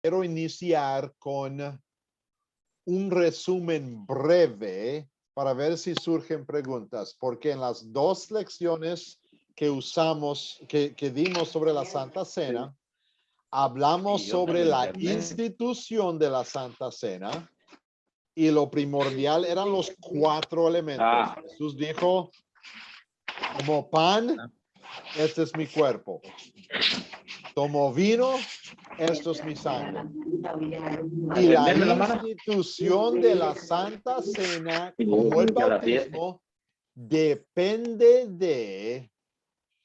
quiero iniciar con un resumen breve para ver si surgen preguntas, porque en las dos lecciones que usamos, que dimos sobre la Santa Cena, hablamos sobre la institución de la Santa Cena y lo primordial eran los 4 elementos. Jesús dijo, como pan, este es mi cuerpo. Tomo vino, esto es mi sangre. Y la institución de la Santa Cena, como el bautismo, depende de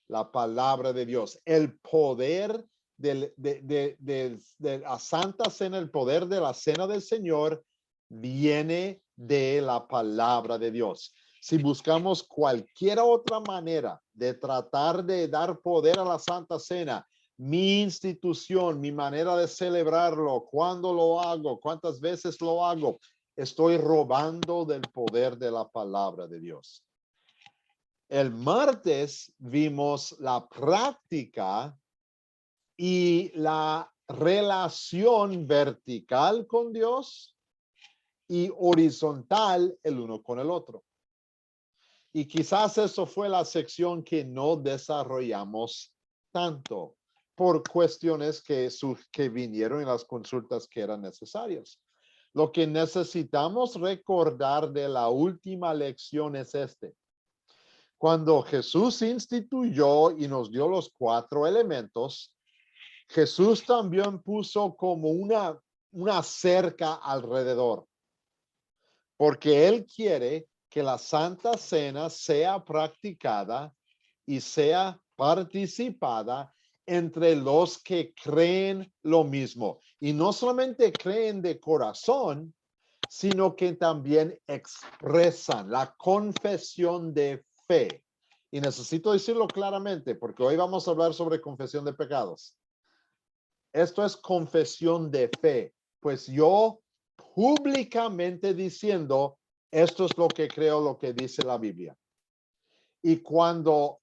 la palabra de Dios. El poder de la Santa Cena, el poder de la Cena del Señor, viene de la palabra de Dios. Si buscamos cualquier otra manera de tratar de dar poder a la Santa Cena, mi institución, mi manera de celebrarlo, cuándo lo hago, cuántas veces lo hago, estoy robando del poder de la palabra de Dios. El martes vimos la práctica y la relación vertical con Dios y horizontal el uno con el otro. Y quizás eso fue la sección que no desarrollamos tanto por cuestiones que vinieron en las consultas que eran necesarias. Lo que necesitamos recordar de la última lección es Cuando Jesús instituyó y nos dio los 4 elementos, Jesús también puso como una cerca alrededor, porque Él quiere que la Santa Cena sea practicada y sea participada entre los que creen lo mismo. Y no solamente creen de corazón, sino que también expresan la confesión de fe. Y necesito decirlo claramente, porque hoy vamos a hablar sobre confesión de pecados. Esto es confesión de fe, pues yo públicamente diciendo, esto es lo que creo, lo que dice la Biblia. Y cuando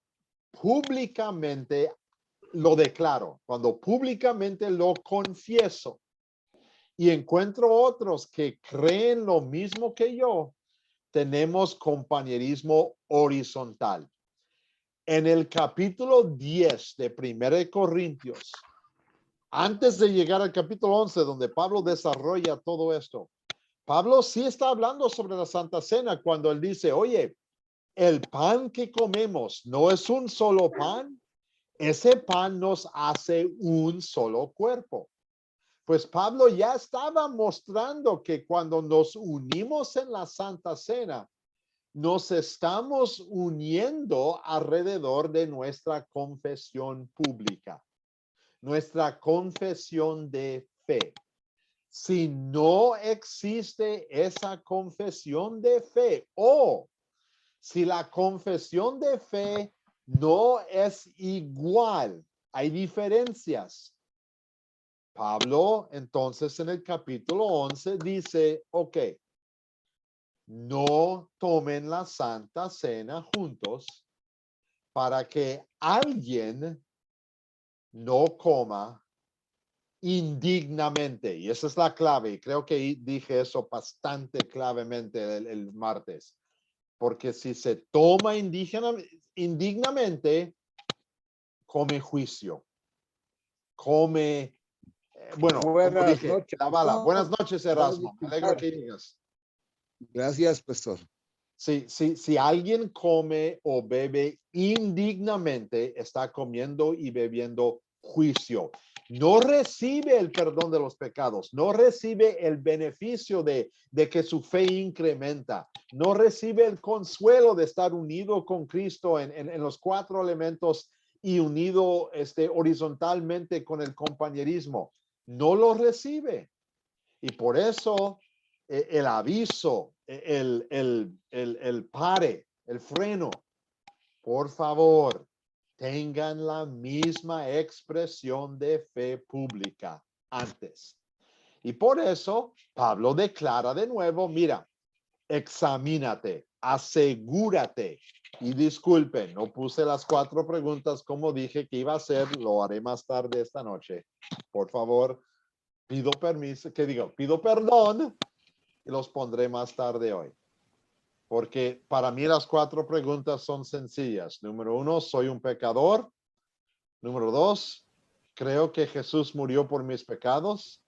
públicamente lo declaro, cuando públicamente lo confieso y encuentro otros que creen lo mismo que yo, tenemos compañerismo horizontal. En el capítulo 10 de 1 Corintios, antes de llegar al capítulo 11, donde Pablo desarrolla todo esto, Pablo sí está hablando sobre la Santa Cena cuando él dice, oye, el pan que comemos no es un solo pan, ese pan nos hace un solo cuerpo. Pues Pablo ya estaba mostrando que cuando nos unimos en la Santa Cena, nos estamos uniendo alrededor de nuestra confesión pública, nuestra confesión de fe. Si no existe esa confesión de fe o si la confesión de fe no es igual, hay diferencias. Pablo, entonces, en el capítulo 11 dice, ok, no tomen la Santa Cena juntos para que alguien no coma indignamente. Y esa es la clave. Y creo que dije eso bastante clavemente el martes. Porque si se toma indignamente, come juicio. Come, bueno, como Buenas dije, noches. la bala. Buenas noches, Erasmo. Me alegro que digas. Gracias, pastor. Si alguien come o bebe indignamente, está comiendo y bebiendo juicio. No recibe el perdón de los pecados, no recibe el beneficio de que su fe incrementa, no recibe el consuelo de estar unido con Cristo en los 4 elementos y unido horizontalmente con el compañerismo. No lo recibe. Y por eso el aviso, el pare, el freno, por favor, tengan la misma expresión de fe pública antes. Y por eso Pablo declara de nuevo, mira, examínate, asegúrate. Y disculpen, no puse las 4 preguntas como dije que iba a hacer, lo haré más tarde esta noche. Por favor, pido permiso, ¿qué digo? Pido perdón y los pondré más tarde hoy. Porque para mí las 4 preguntas son sencillas. Número 1, soy un pecador. Número 2, creo que Jesús murió por mis pecados.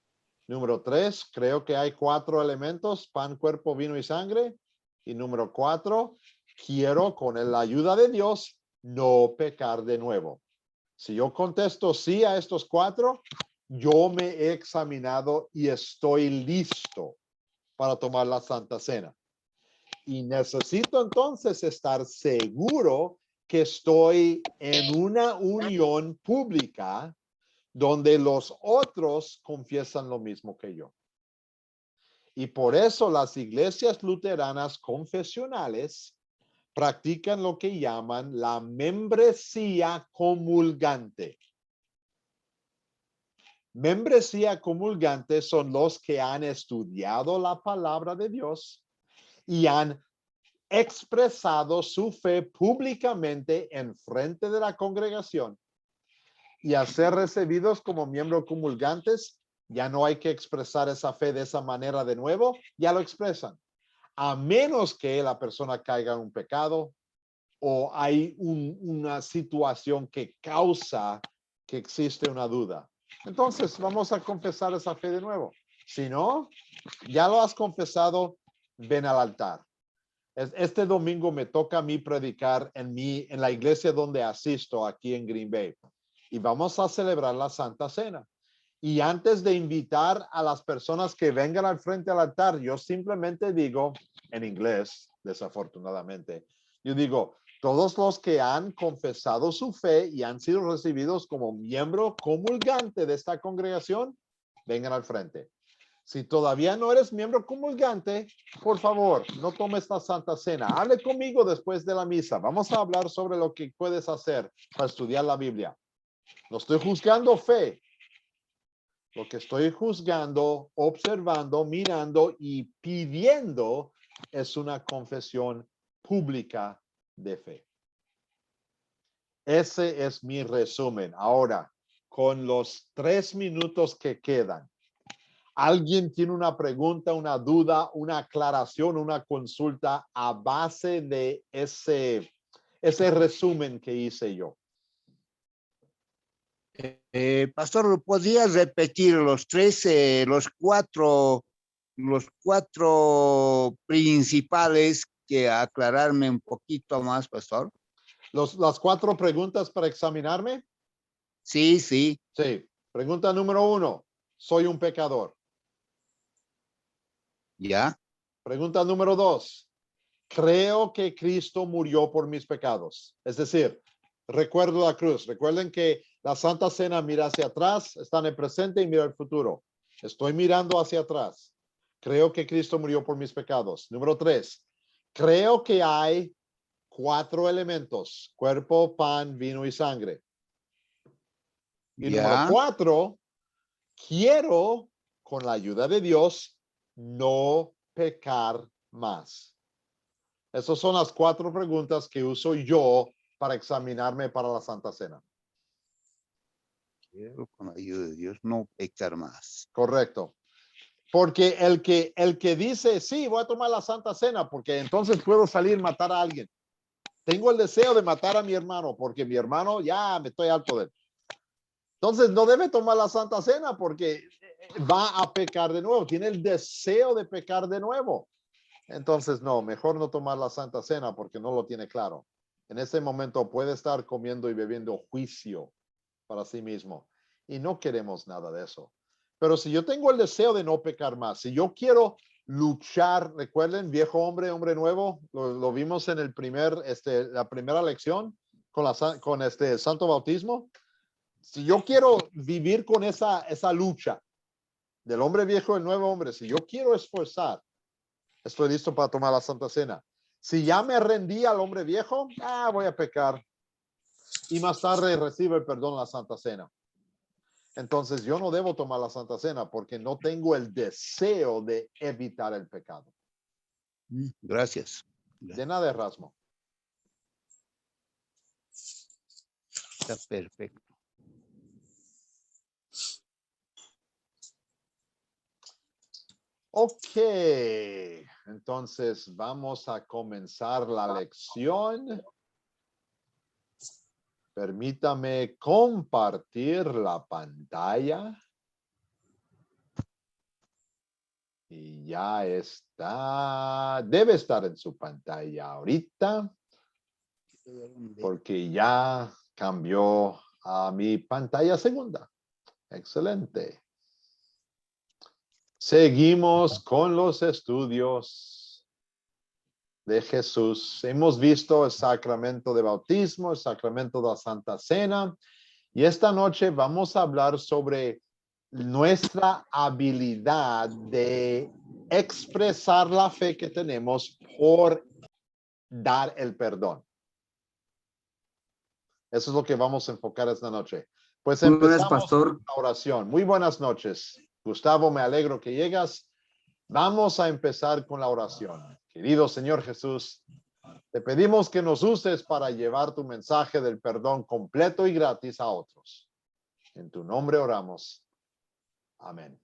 Número 3, creo que hay 4 elementos, pan, cuerpo, vino y sangre. Y número 4, quiero con la ayuda de Dios no pecar de nuevo. Si yo contesto sí a estos 4, yo me he examinado y estoy listo para tomar la Santa Cena. Y necesito entonces estar seguro que estoy en una unión pública donde los otros confiesan lo mismo que yo. Y por eso las iglesias luteranas confesionales practican lo que llaman la membresía comulgante. Membresía comulgante son los que han estudiado la palabra de Dios y han expresado su fe públicamente en frente de la congregación, y a ser recibidos como miembros comulgantes, ya no hay que expresar esa fe de esa manera de nuevo, ya lo expresan, a menos que la persona caiga en un pecado o hay una situación que causa que existe una duda. Entonces vamos a confesar esa fe de nuevo. Si no, ya lo has confesado, ven al altar. Este domingo me toca a mí predicar en la iglesia donde asisto aquí en Green Bay. Y vamos a celebrar la Santa Cena. Y antes de invitar a las personas que vengan al frente al altar, yo simplemente digo, en inglés, desafortunadamente, yo digo, todos los que han confesado su fe y han sido recibidos como miembro comulgante de esta congregación, vengan al frente. Si todavía no eres miembro comulgante, por favor, no tomes esta Santa Cena. Hable conmigo después de la misa. Vamos a hablar sobre lo que puedes hacer para estudiar la Biblia. No estoy juzgando fe. Lo que estoy juzgando, observando, mirando y pidiendo es una confesión pública de fe. Ese es mi resumen. Ahora, con los 3 minutos que quedan, ¿alguien tiene una pregunta, una duda, una aclaración, una consulta a base de ese resumen que hice yo? Pastor, ¿podrías repetir los cuatro principales que aclararme un poquito más, pastor? Las 4 preguntas para examinarme. Sí, sí. Sí. Pregunta número 1. ¿Soy un pecador? Ya. Pregunta número 2. Creo que Cristo murió por mis pecados. Es decir, recuerdo la cruz. Recuerden que la Santa Cena mira hacia atrás, está en el presente y mira el futuro. Estoy mirando hacia atrás. Creo que Cristo murió por mis pecados. Número 3. Creo que hay 4 elementos: cuerpo, pan, vino y sangre. Y número Ya. 4, quiero, con la ayuda de Dios, no pecar más. Esas son las 4 preguntas que uso yo para examinarme para la Santa Cena. Quiero, con la ayuda de Dios, no pecar más. Correcto. Porque el que dice, sí, voy a tomar la Santa Cena porque entonces puedo salir y matar a alguien. Tengo el deseo de matar a mi hermano porque mi hermano ya me estoy harto de él. Entonces no debe tomar la Santa Cena porque va a pecar de nuevo. Tiene el deseo de pecar de nuevo. Entonces no, mejor no tomar la Santa Cena porque no lo tiene claro. En ese momento puede estar comiendo y bebiendo juicio para sí mismo. Y no queremos nada de eso. Pero si yo tengo el deseo de no pecar más, si yo quiero luchar, recuerden, viejo hombre, hombre nuevo, lo vimos en el la primera lección con este santo bautismo. Si yo quiero vivir con esa lucha del hombre viejo y el nuevo hombre, si yo quiero esforzar, estoy listo para tomar la Santa Cena. Si ya me rendí al hombre viejo, voy a pecar. Y más tarde recibo el perdón en la Santa Cena. Entonces yo no debo tomar la Santa Cena porque no tengo el deseo de evitar el pecado. Gracias. De nada, Erasmo. Está perfecto. Ok, entonces vamos a comenzar la lección. Permítame compartir la pantalla. Y ya está, debe estar en su pantalla ahorita, porque ya cambió a mi pantalla segunda. Excelente. Seguimos con los estudios de Jesús. Hemos visto el sacramento de bautismo, el sacramento de la Santa Cena, y esta noche vamos a hablar sobre nuestra habilidad de expresar la fe que tenemos por dar el perdón. Eso es lo que vamos a enfocar esta noche. Pues Muy buenas, empezamos pastor. la oración. Muy buenas noches. Gustavo, me alegro que llegas. Vamos a empezar con la oración. Querido Señor Jesús, te pedimos que nos uses para llevar tu mensaje del perdón completo y gratis a otros. En tu nombre oramos. Amén.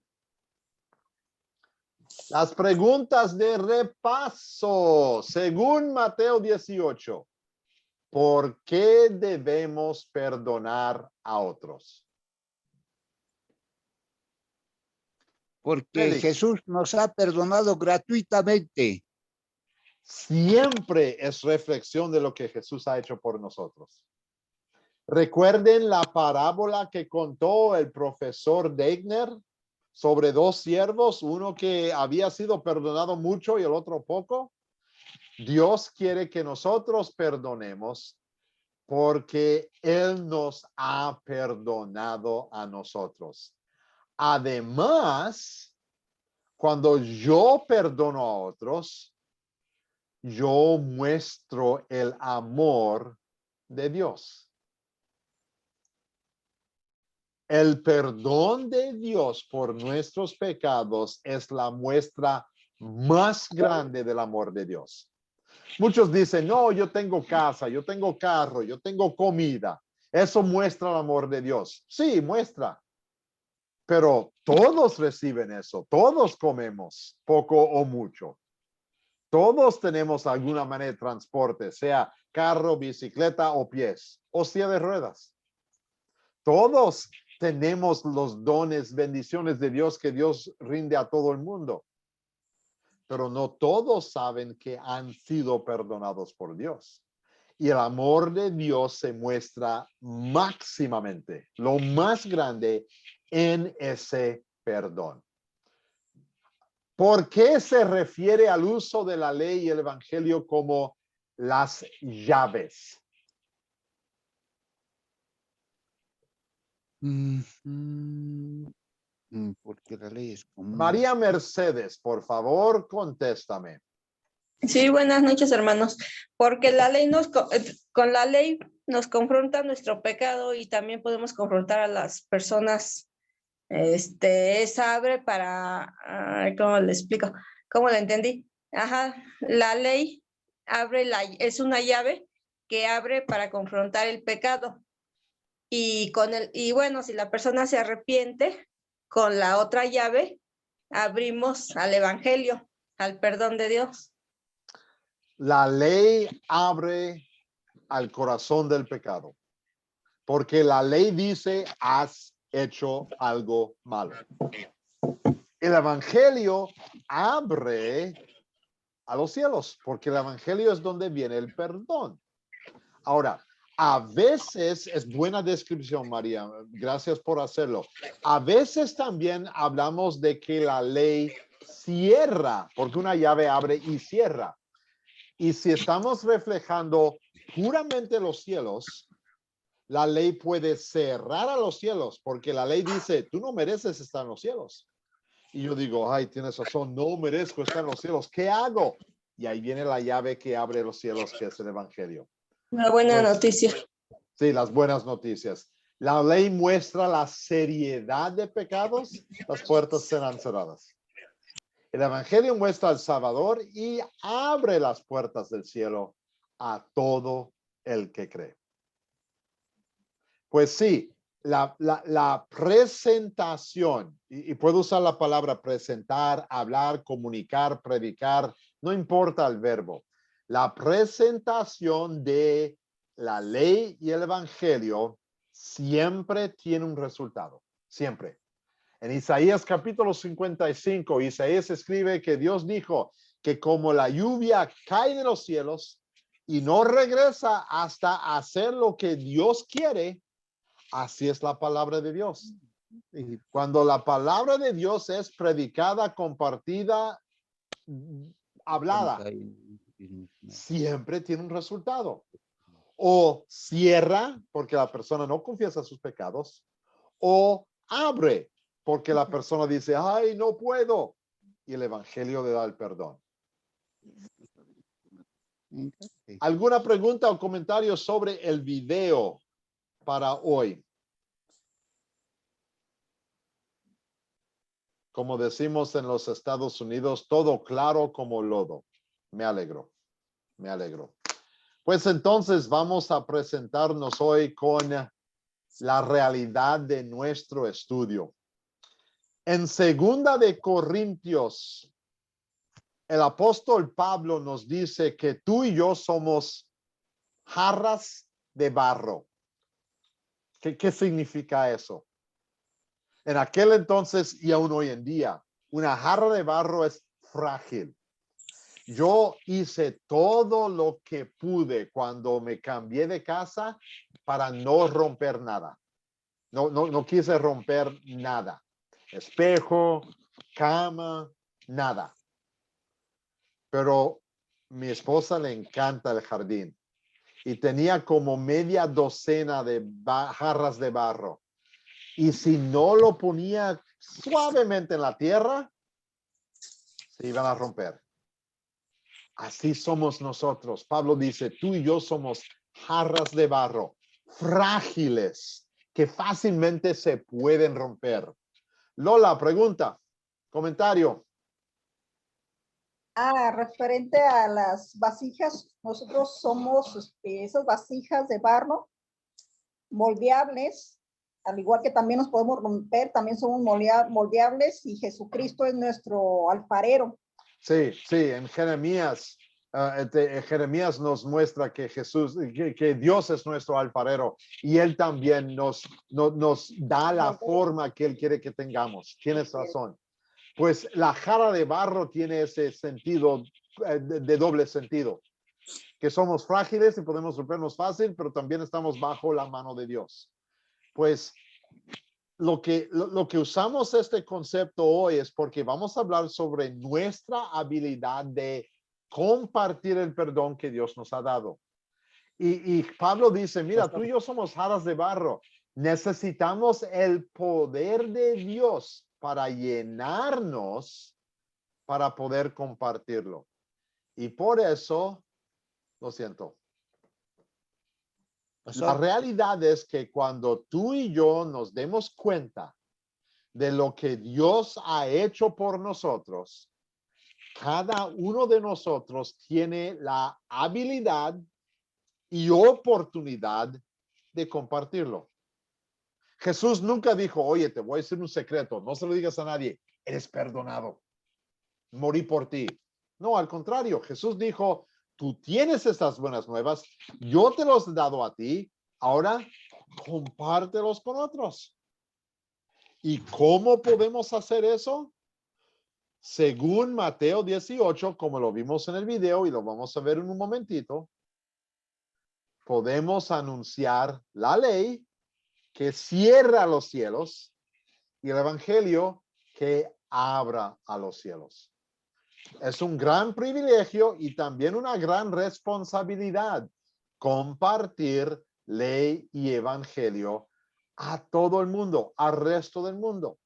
Las preguntas de repaso. Según Mateo 18, ¿por qué debemos perdonar a otros? Porque Félix. Jesús nos ha perdonado gratuitamente. Siempre es reflexión de lo que Jesús ha hecho por nosotros. Recuerden la parábola que contó el profesor Deigner sobre dos siervos, uno que había sido perdonado mucho y el otro poco. Dios quiere que nosotros perdonemos porque Él nos ha perdonado a nosotros. Además, cuando yo perdono a otros, yo muestro el amor de Dios. El perdón de Dios por nuestros pecados es la muestra más grande del amor de Dios. Muchos dicen, no, yo tengo casa, yo tengo carro, yo tengo comida. Eso muestra el amor de Dios. Sí, muestra. Pero todos reciben eso. Todos comemos, poco o mucho. Todos tenemos alguna manera de transporte, sea carro, bicicleta o pies, o silla de ruedas. Todos tenemos los dones, bendiciones de Dios que Dios rinde a todo el mundo. Pero no todos saben que han sido perdonados por Dios. Y el amor de Dios se muestra máximamente, lo más grande en ese perdón. ¿Por qué se refiere al uso de la ley y el evangelio como las llaves? Porque la ley es común. María Mercedes, por favor, contéstame. Sí, buenas noches, hermanos. Porque la ley con la ley nos confronta nuestro pecado y también podemos confrontar a las personas. Es abre para, ¿cómo le explico? ¿Cómo lo entendí? Ajá, la ley es una llave que abre para confrontar el pecado. Y bueno, si la persona se arrepiente, con la otra llave abrimos al evangelio, al perdón de Dios. La ley abre al corazón del pecado, porque la ley dice, has hecho algo malo. El evangelio abre a los cielos, porque el evangelio es donde viene el perdón. Ahora, a veces es buena descripción, María. Gracias por hacerlo. A veces también hablamos de que la ley cierra, porque una llave abre y cierra. Y si estamos reflejando puramente los cielos, la ley puede cerrar a los cielos, porque la ley dice, tú no mereces estar en los cielos. Y yo digo, ay, tienes razón, no merezco estar en los cielos. ¿Qué hago? Y ahí viene la llave que abre los cielos, que es el evangelio. Una buena noticia. Sí, las buenas noticias. La ley muestra la seriedad de pecados, las puertas serán cerradas. El evangelio muestra al Salvador y abre las puertas del cielo a todo el que cree. Pues sí, la presentación, y puedo usar la palabra presentar, hablar, comunicar, predicar, no importa el verbo. La presentación de la ley y el evangelio siempre tiene un resultado, siempre. En Isaías capítulo 55, Isaías escribe que Dios dijo que como la lluvia cae de los cielos y no regresa hasta hacer lo que Dios quiere, así es la palabra de Dios. Y cuando la palabra de Dios es predicada, compartida, hablada, siempre tiene un resultado. O cierra porque la persona no confiesa sus pecados, o abre porque la persona dice, ay, no puedo, y el evangelio le da el perdón. ¿Alguna pregunta o comentario sobre el video para hoy? Como decimos en los Estados Unidos, todo claro como lodo. Me alegro, me alegro. Pues entonces vamos a presentarnos hoy con la realidad de nuestro estudio. En 2 de Corintios, el apóstol Pablo nos dice que tú y yo somos jarras de barro. ¿Qué significa eso? En aquel entonces y aún hoy en día, una jarra de barro es frágil. Yo hice todo lo que pude cuando me cambié de casa para no romper nada. No quise romper nada. Espejo, cama, nada. Pero mi esposa le encanta el jardín y tenía como media docena de jarras de barro. Y si no lo ponía suavemente en la tierra, se iban a romper. Así somos nosotros. Pablo dice, tú y yo somos jarras de barro, frágiles, que fácilmente se pueden romper. Lola, pregunta, comentario. Referente a las vasijas, nosotros somos esas vasijas de barro moldeables, al igual que también nos podemos romper, también somos moldeables y Jesucristo es nuestro alfarero. Sí, en Jeremías, Jeremías nos muestra que que Dios es nuestro alfarero y Él también nos da la forma que Él quiere que tengamos. Tienes razón. Pues la jarra de barro tiene ese sentido de doble sentido, que somos frágiles y podemos rompernos fácil, pero también estamos bajo la mano de Dios. Pues lo que usamos este concepto hoy es porque vamos a hablar sobre nuestra habilidad de compartir el perdón que Dios nos ha dado. Y Pablo dice, mira, tú y yo somos jarras de barro. Necesitamos el poder de Dios para llenarnos, para poder compartirlo. Y por eso, lo siento. La realidad es que cuando tú y yo nos demos cuenta de lo que Dios ha hecho por nosotros, cada uno de nosotros tiene la habilidad y oportunidad de compartirlo. Jesús nunca dijo, oye, te voy a decir un secreto, no se lo digas a nadie, eres perdonado, morí por ti. No, al contrario, Jesús dijo, tú tienes estas buenas nuevas, yo te los he dado a ti, ahora compártelos con otros. ¿Y cómo podemos hacer eso? Según Mateo 18, como lo vimos en el video y lo vamos a ver en un momentito, podemos anunciar la ley que cierra los cielos y el evangelio que abra a los cielos. Es un gran privilegio y también una gran responsabilidad compartir ley y evangelio a todo el mundo, al resto del mundo.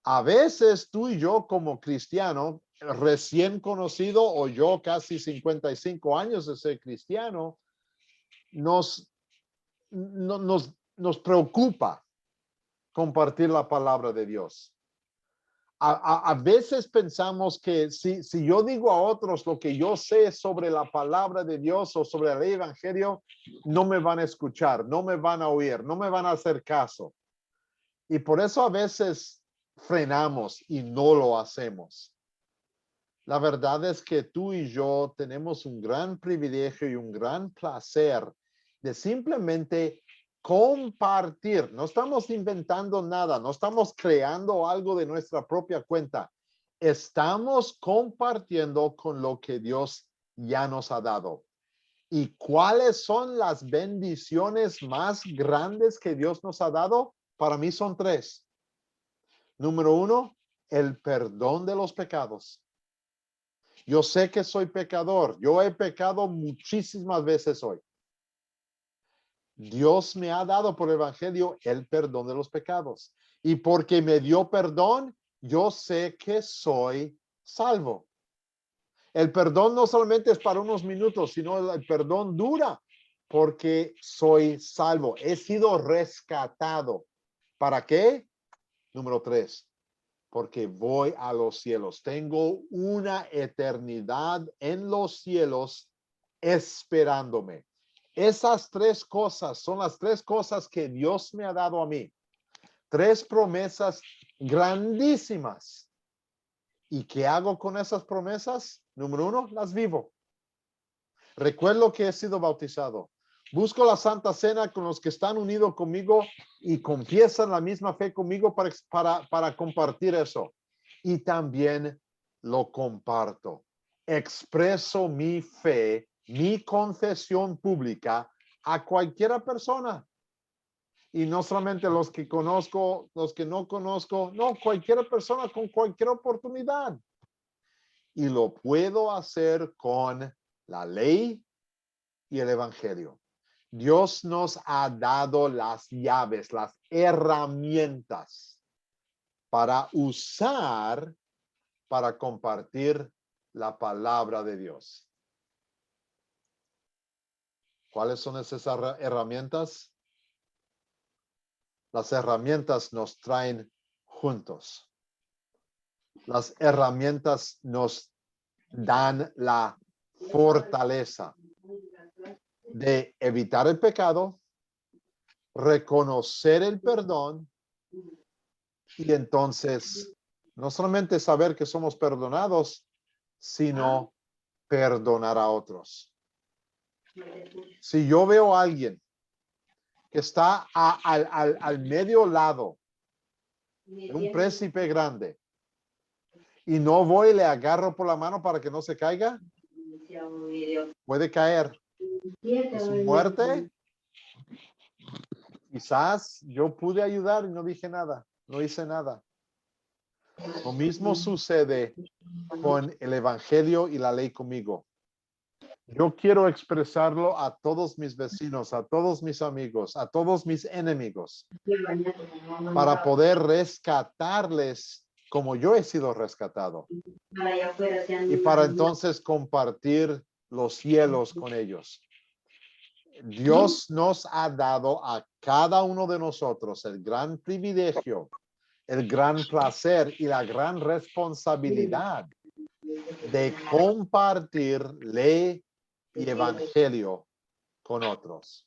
A veces tú y yo como cristiano, recién conocido o yo casi 55 años de ser cristiano, nos preocupa compartir la palabra de Dios. A veces pensamos que si yo digo a otros lo que yo sé sobre la palabra de Dios o sobre el evangelio, no me van a escuchar, no me van a oír, no me van a hacer caso. Y por eso a veces frenamos y no lo hacemos. La verdad es que tú y yo tenemos un gran privilegio y un gran placer de simplemente compartir. No estamos inventando nada, no estamos creando algo de nuestra propia cuenta. Estamos compartiendo con lo que Dios ya nos ha dado. ¿Y cuáles son las bendiciones más grandes que Dios nos ha dado? Para mí son 3. Número 1, el perdón de los pecados. Yo sé que soy pecador. Yo he pecado muchísimas veces hoy. Dios me ha dado por el evangelio el perdón de los pecados. Y porque me dio perdón, yo sé que soy salvo. El perdón no solamente es para unos minutos, sino el perdón dura porque soy salvo. He sido rescatado. ¿Para qué? Número 3. Porque voy a los cielos. Tengo una eternidad en los cielos esperándome. Esas 3 cosas son las 3 cosas que Dios me ha dado a mí. 3 promesas grandísimas. ¿Y qué hago con esas promesas? Número 1, las vivo. Recuerdo que he sido bautizado. Busco la Santa Cena con los que están unidos conmigo y confiesan la misma fe conmigo para compartir eso. Y también lo comparto. Expreso mi fe, mi confesión pública a cualquiera persona. Y no solamente los que conozco, los que no conozco, no, cualquier persona con cualquier oportunidad. Y lo puedo hacer con la ley y el evangelio. Dios nos ha dado las llaves, las herramientas para usar, para compartir la palabra de Dios. ¿Cuáles son esas herramientas? Las herramientas nos traen juntos. Las herramientas nos dan la fortaleza de evitar el pecado, reconocer el perdón y entonces no solamente saber que somos perdonados, sino perdonar a otros. Si yo veo a alguien que está al medio lado de un précipe grande y no voy y le agarro por la mano para que no se caiga, puede caer. Y su muerte, quizás yo pude ayudar y no dije nada, no hice nada. Lo mismo sucede con el evangelio y la ley conmigo. Yo quiero expresarlo a todos mis vecinos, a todos mis amigos, a todos mis enemigos, para poder rescatarles como yo he sido rescatado. Y para entonces compartir los cielos con ellos. Dios nos ha dado a cada uno de nosotros el gran privilegio, el gran placer y la gran responsabilidad de compartir ley y evangelio con otros.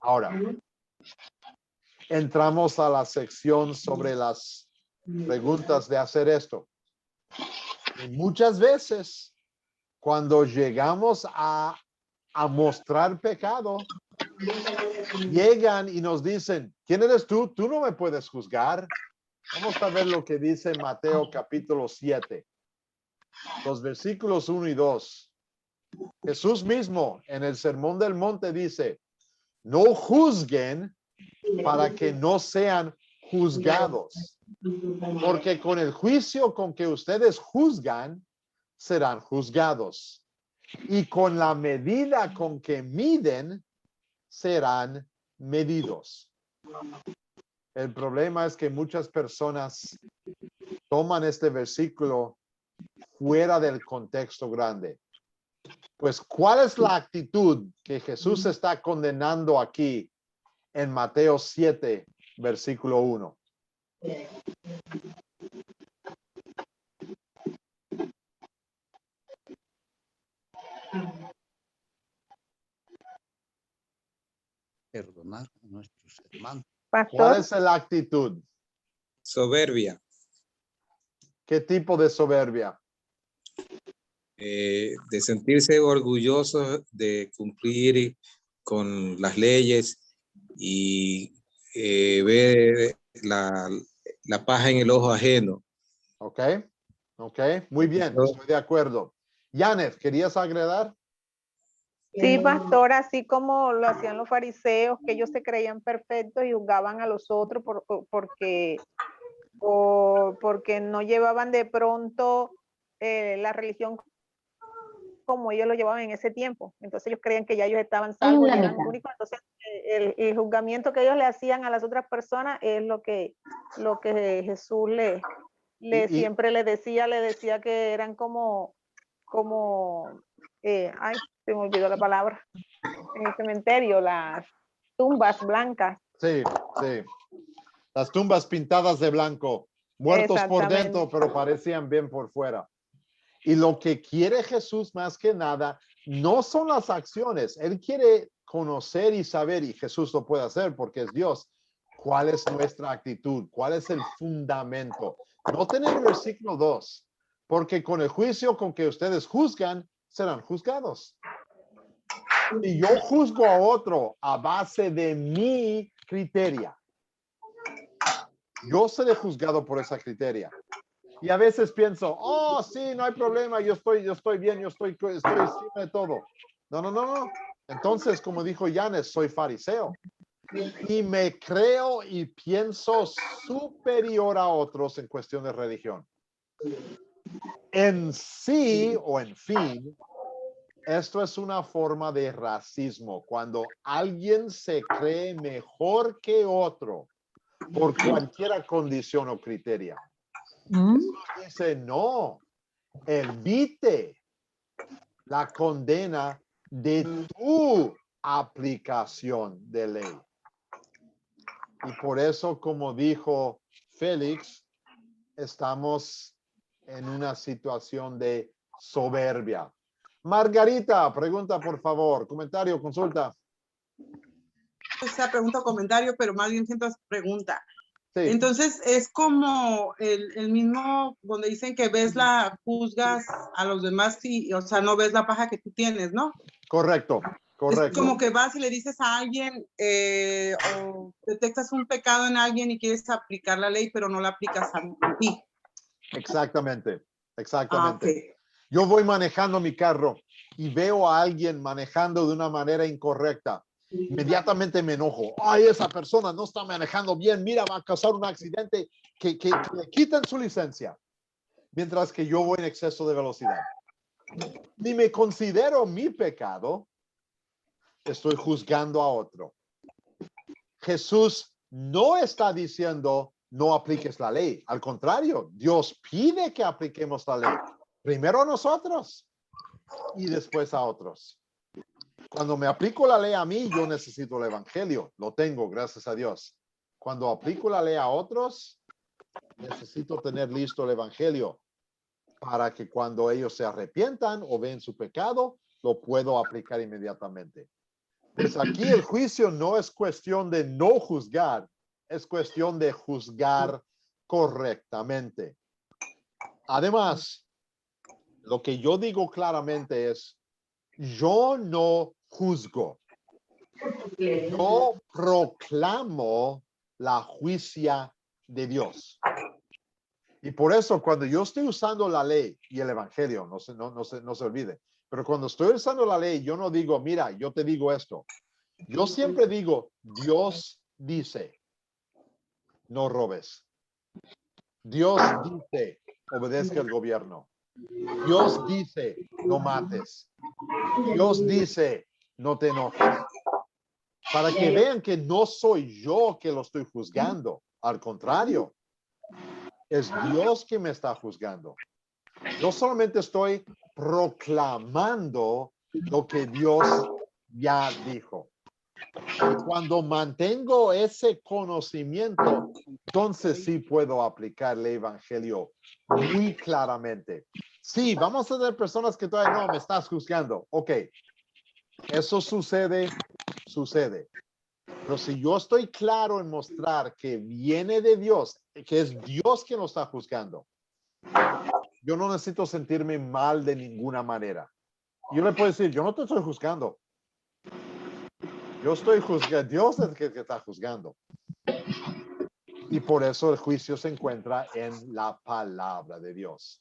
Ahora, entramos a la sección sobre las preguntas de hacer esto. Y muchas veces, cuando llegamos a mostrar pecado, llegan y nos dicen, ¿quién eres tú? Tú no me puedes juzgar. Vamos a ver lo que dice Mateo capítulo 7, los versículos 1 y 2. Jesús mismo en el Sermón del Monte dice, no juzguen para que no sean juzgados, porque con el juicio con que ustedes juzgan, serán juzgados. Y con la medida con que miden, serán medidos. El problema es que muchas personas toman este versículo fuera del contexto grande. Pues, ¿cuál es la actitud que Jesús está condenando aquí en Mateo 7, versículo 1? nuestros hermanos. ¿Cuál Pastor, es la actitud? Soberbia, ¿Qué tipo de soberbia? de sentirse orgulloso de cumplir con las leyes y ver la paja en el ojo ajeno. ¿Ok? ¿Ok? Muy bien, Yo- estoy de acuerdo. Yanet, ¿querías agregar? sí, pastor, así como lo hacían los fariseos, que ellos se creían perfectos y juzgaban a los otros porque no llevaban de pronto la religión como ellos lo llevaban en ese tiempo. Entonces ellos creían que ya ellos estaban salvos y eran únicos. Entonces el juzgamiento que ellos le hacían a las otras personas es lo que Jesús Y- siempre le decía que eran ay, se me olvidó la palabra, en el cementerio, las tumbas blancas. Sí, sí. Las tumbas pintadas de blanco, muertos por dentro, Exactamente. pero parecían bien por fuera. Y lo que quiere Jesús más que nada no son las acciones. Él quiere conocer y saber, y Jesús lo puede hacer porque es Dios, cuál es nuestra actitud, cuál es el fundamento. Noten el versículo 2, porque con el juicio con que ustedes juzgan, serán juzgados. Si yo juzgo a otro a base de mi criterio, yo seré juzgado por esa criteria. Y a veces pienso, oh, sí, no hay problema, yo estoy bien, yo estoy encima de todo. No. Entonces, como dijo Yanes, soy fariseo. Y me creo y pienso superior a otros en cuestión de religión. En sí o en fin, esto es una forma de racismo. Cuando alguien se cree mejor que otro por cualquier condición o criterio. Jesús dice, no, evite la condena de tu aplicación de ley. Y por eso, como dijo Félix, estamos en una situación de soberbia. Margarita, pregunta por favor, comentario, consulta. Esa pregunta o comentario, pero más bien siento pregunta. Sí, Entonces es como el mismo donde dicen que juzgas a los demás y, o sea, no ves la paja que tú tienes, ¿no? correcto. Es como que vas y le dices a alguien o detectas un pecado en alguien y quieres aplicar la ley, pero no la aplicas a ti. Exactamente. Okay. Yo voy manejando mi carro y veo a alguien manejando de una manera incorrecta. Inmediatamente me enojo. Ay, esa persona no está manejando bien. Mira, va a causar un accidente que le quiten su licencia. Mientras que yo voy en exceso de velocidad. Ni me considero mi pecado. Estoy juzgando a otro. Jesús no está diciendo no apliques la ley. Al contrario, Dios pide que apliquemos la ley. Primero a nosotros y después a otros. Cuando me aplico la ley a mí, yo necesito el evangelio. Lo tengo, gracias a Dios. Cuando aplico la ley a otros, necesito tener listo el evangelio para que cuando ellos se arrepientan o ven su pecado, lo puedo aplicar inmediatamente. Pues aquí el juicio no es cuestión de no juzgar, es cuestión de juzgar correctamente. Además, lo que yo digo claramente es, yo no juzgo, yo proclamo la juicia de Dios. Y por eso cuando yo estoy usando la ley y el evangelio, no se olvide, pero cuando estoy usando la ley, yo no digo, mira, yo te digo esto. Yo siempre digo, Dios dice, no robes. Dios dice, obedezca el gobierno. Dios dice, no mates. Dios dice, no te enojes. Para que vean que no soy yo que lo estoy juzgando. Al contrario, es Dios que me está juzgando. Yo solamente estoy proclamando lo que Dios ya dijo. Y cuando mantengo ese conocimiento, entonces sí puedo aplicar el evangelio muy claramente. Sí, vamos a tener personas que todavía no me estás juzgando. Ok, eso sucede. Pero si yo estoy claro en mostrar que viene de Dios, que es Dios quien lo está juzgando, yo no necesito sentirme mal de ninguna manera. Yo le puedo decir, yo no te estoy juzgando. Yo estoy juzgando, Dios es el que está juzgando. Y por eso el juicio se encuentra en la palabra de Dios.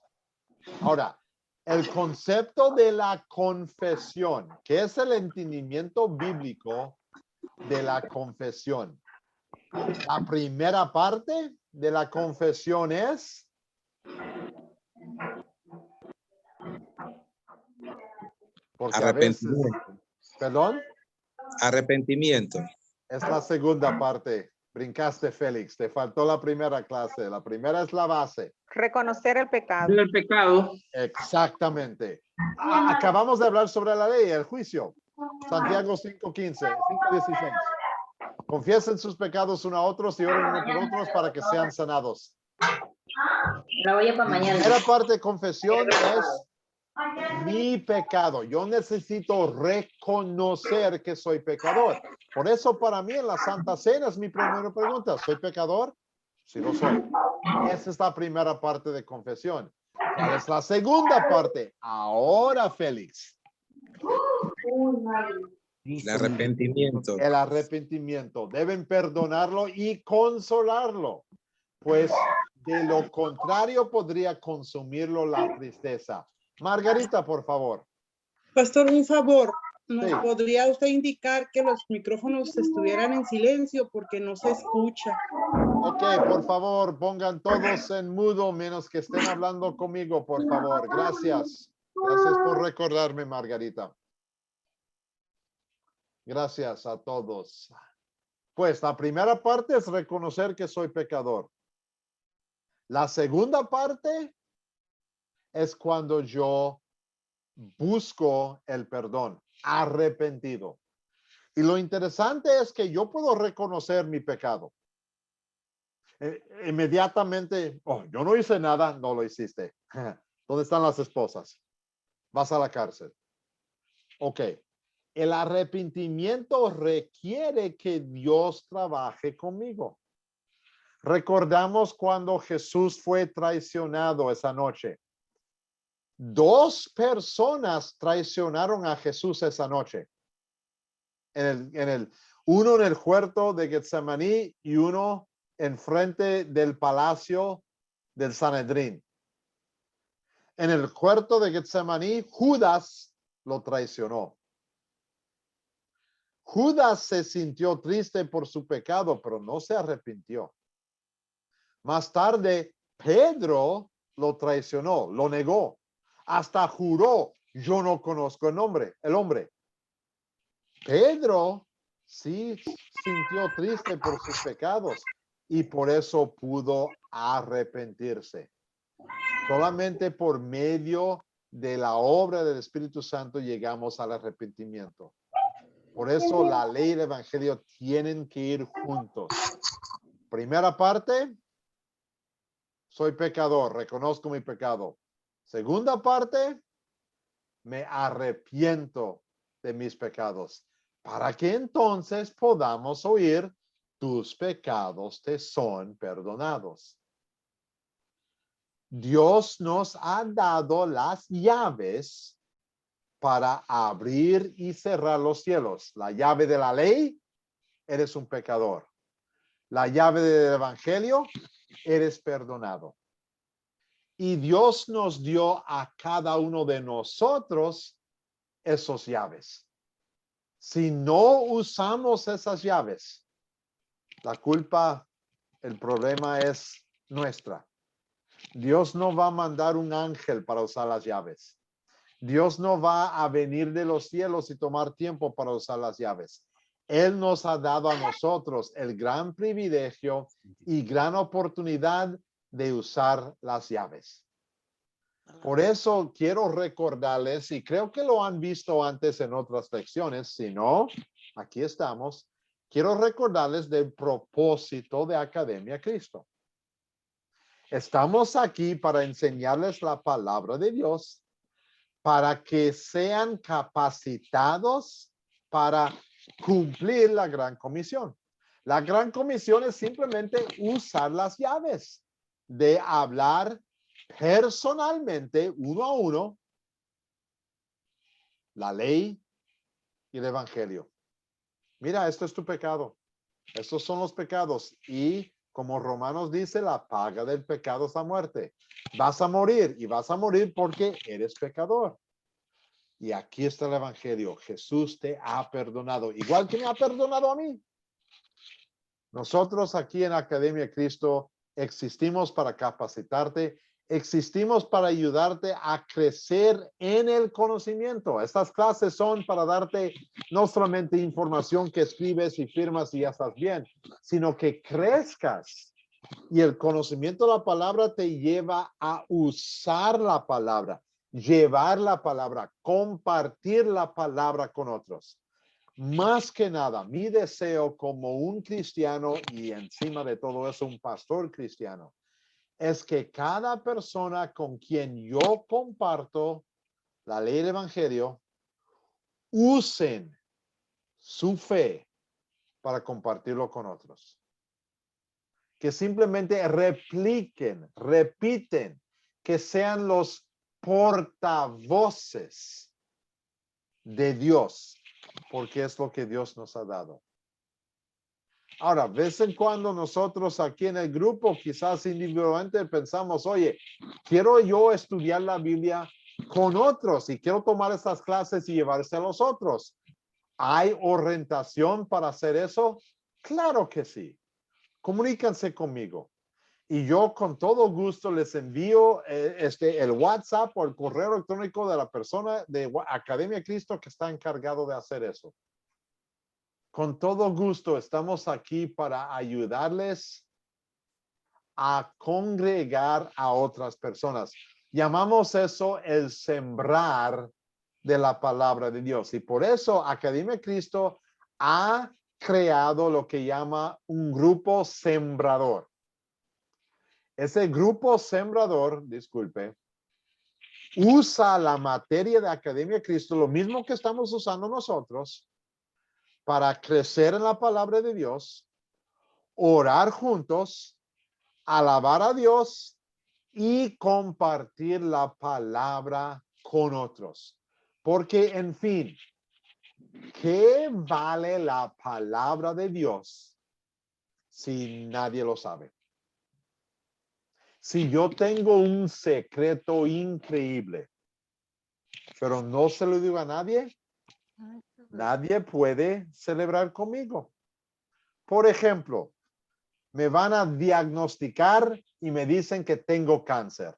Ahora, el concepto de la confesión, que es el entendimiento bíblico de la confesión. La primera parte de la confesión es porque a veces, Arrepentimiento. perdón, Arrepentimiento. es la segunda parte. Brincaste, Félix, te faltó la primera clase. La primera es la base. Reconocer el pecado. El pecado. Exactamente. Acabamos de hablar sobre la ley, el juicio. Santiago 5:15, 5:16. Confiesen sus pecados uno a otros y oren uno por otros para que sean sanados. La voy a para La mañana. primera parte de confesión es mi pecado. Yo necesito reconocer que soy pecador. Por eso para mí en la Santa Cena es mi primera pregunta. ¿Soy pecador? Sí, lo soy. Esa es la primera parte de confesión. ¿Cuál es la segunda parte? Ahora, Félix. El arrepentimiento. El arrepentimiento. Deben perdonarlo y consolarlo. Pues de lo contrario podría consumirlo la tristeza. Margarita, por favor. Pastor, un favor. ¿Nos Sí. podría usted indicar que los micrófonos estuvieran en silencio porque no se escucha? Ok, por favor, pongan todos en mudo, menos que estén hablando conmigo, por favor. Gracias. Gracias por recordarme, Margarita. Gracias a todos. Pues la primera parte es reconocer que soy pecador. La segunda parte es cuando yo busco el perdón, arrepentido. Y lo interesante es que yo puedo reconocer mi pecado. Inmediatamente, oh, yo no hice nada, no lo hiciste. ¿Dónde están las esposas? Vas a la cárcel. Ok. El arrepentimiento requiere que Dios trabaje conmigo. Recordamos cuando Jesús fue traicionado esa noche. 2 personas traicionaron a Jesús esa noche. Uno en el huerto de Getsemaní y uno enfrente del palacio del Sanedrín. En el huerto de Getsemaní, Judas lo traicionó. Judas se sintió triste por su pecado, pero no se arrepintió. Más tarde, Pedro lo traicionó, lo negó. Hasta juró, yo no conozco el hombre. Pedro sí sintió triste por sus pecados y por eso pudo arrepentirse. Solamente por medio de la obra del Espíritu Santo llegamos al arrepentimiento. Por eso la ley y el evangelio tienen que ir juntos. Primera parte, soy pecador, reconozco mi pecado. Segunda parte, me arrepiento de mis pecados, para que entonces podamos oír, tus pecados te son perdonados. Dios nos ha dado las llaves para abrir y cerrar los cielos. La llave de la ley, eres un pecador. La llave del evangelio, eres perdonado. Y Dios nos dio a cada uno de nosotros esas llaves. Si no usamos esas llaves, la culpa, el problema es nuestra. Dios no va a mandar un ángel para usar las llaves. Dios no va a venir de los cielos y tomar tiempo para usar las llaves. Él nos ha dado a nosotros el gran privilegio y gran oportunidad de usar las llaves. Por eso quiero recordarles, y creo que lo han visto antes en otras lecciones, si no, aquí estamos. Quiero recordarles del propósito de Academia Cristo. Estamos aquí para enseñarles la palabra de Dios, para que sean capacitados para cumplir la gran comisión. La gran comisión es simplemente usar las llaves de hablar personalmente, uno a uno, la ley y el evangelio. Mira, esto es tu pecado. Estos son los pecados. Y como Romanos dice, la paga del pecado es la muerte. Vas a morir y vas a morir porque eres pecador. Y aquí está el evangelio. Jesús te ha perdonado, igual que me ha perdonado a mí. Nosotros aquí en Academia Cristo existimos para capacitarte, existimos para ayudarte a crecer en el conocimiento. Estas clases son para darte no solamente información que escribes y firmas y ya estás bien, sino que crezcas. Y el conocimiento de la palabra te lleva a usar la palabra, llevar la palabra, compartir la palabra con otros. Más que nada, mi deseo como un cristiano y encima de todo eso un pastor cristiano, es que cada persona con quien yo comparto la ley del evangelio, usen su fe para compartirlo con otros. Que simplemente repiten, que sean los portavoces de Dios, porque es lo que Dios nos ha dado. Ahora, de vez en cuando nosotros aquí en el grupo, quizás individualmente pensamos, oye, quiero yo estudiar la Biblia con otros y quiero tomar estas clases y llevarse a los otros. ¿Hay orientación para hacer eso? Claro que sí. Comuníquense conmigo. Y yo con todo gusto les envío el WhatsApp o el correo electrónico de la persona de Academia Cristo que está encargado de hacer eso. Con todo gusto estamos aquí para ayudarles a congregar a otras personas. Llamamos eso el sembrar de la palabra de Dios. Y por eso Academia Cristo ha creado lo que llama un grupo sembrador. Ese grupo sembrador, disculpe, usa la materia de Academia Cristo, lo mismo que estamos usando nosotros, para crecer en la palabra de Dios, orar juntos, alabar a Dios y compartir la palabra con otros. Porque, en fin, ¿qué vale la palabra de Dios si nadie lo sabe? Si yo tengo un secreto increíble, pero no se lo digo a nadie, nadie puede celebrar conmigo. Por ejemplo, me van a diagnosticar y me dicen que tengo cáncer.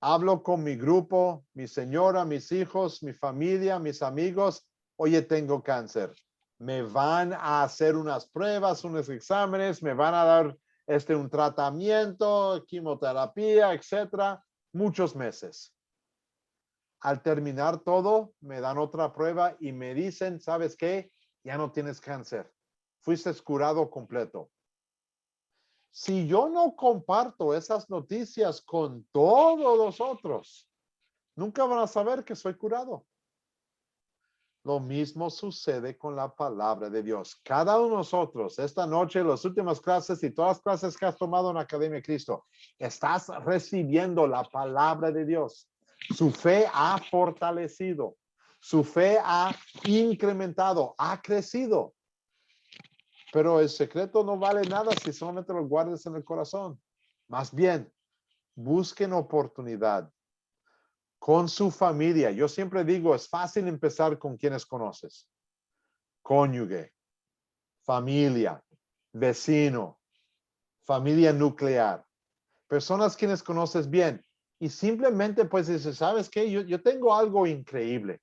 Hablo con mi grupo, mi señora, mis hijos, mi familia, mis amigos. Oye, tengo cáncer. Me van a hacer unas pruebas, unos exámenes, me van a dar un tratamiento, quimioterapia, etcétera, muchos meses. Al terminar todo, me dan otra prueba y me dicen, ¿sabes qué? Ya no tienes cáncer. Fuiste curado completo. Si yo no comparto esas noticias con todos los otros, nunca van a saber que soy curado. Lo mismo sucede con la palabra de Dios. Cada uno de nosotros, esta noche, las últimas clases y todas las clases que has tomado en Academia Cristo, estás recibiendo la palabra de Dios. Su fe ha fortalecido. Su fe ha incrementado, ha crecido. Pero el secreto no vale nada si solamente lo guardas en el corazón. Más bien, busquen oportunidad con su familia. Yo siempre digo, es fácil empezar con quienes conoces. Cónyuge, familia, vecino, familia nuclear, personas quienes conoces bien. Y simplemente pues dices, ¿sabes qué? Yo tengo algo increíble.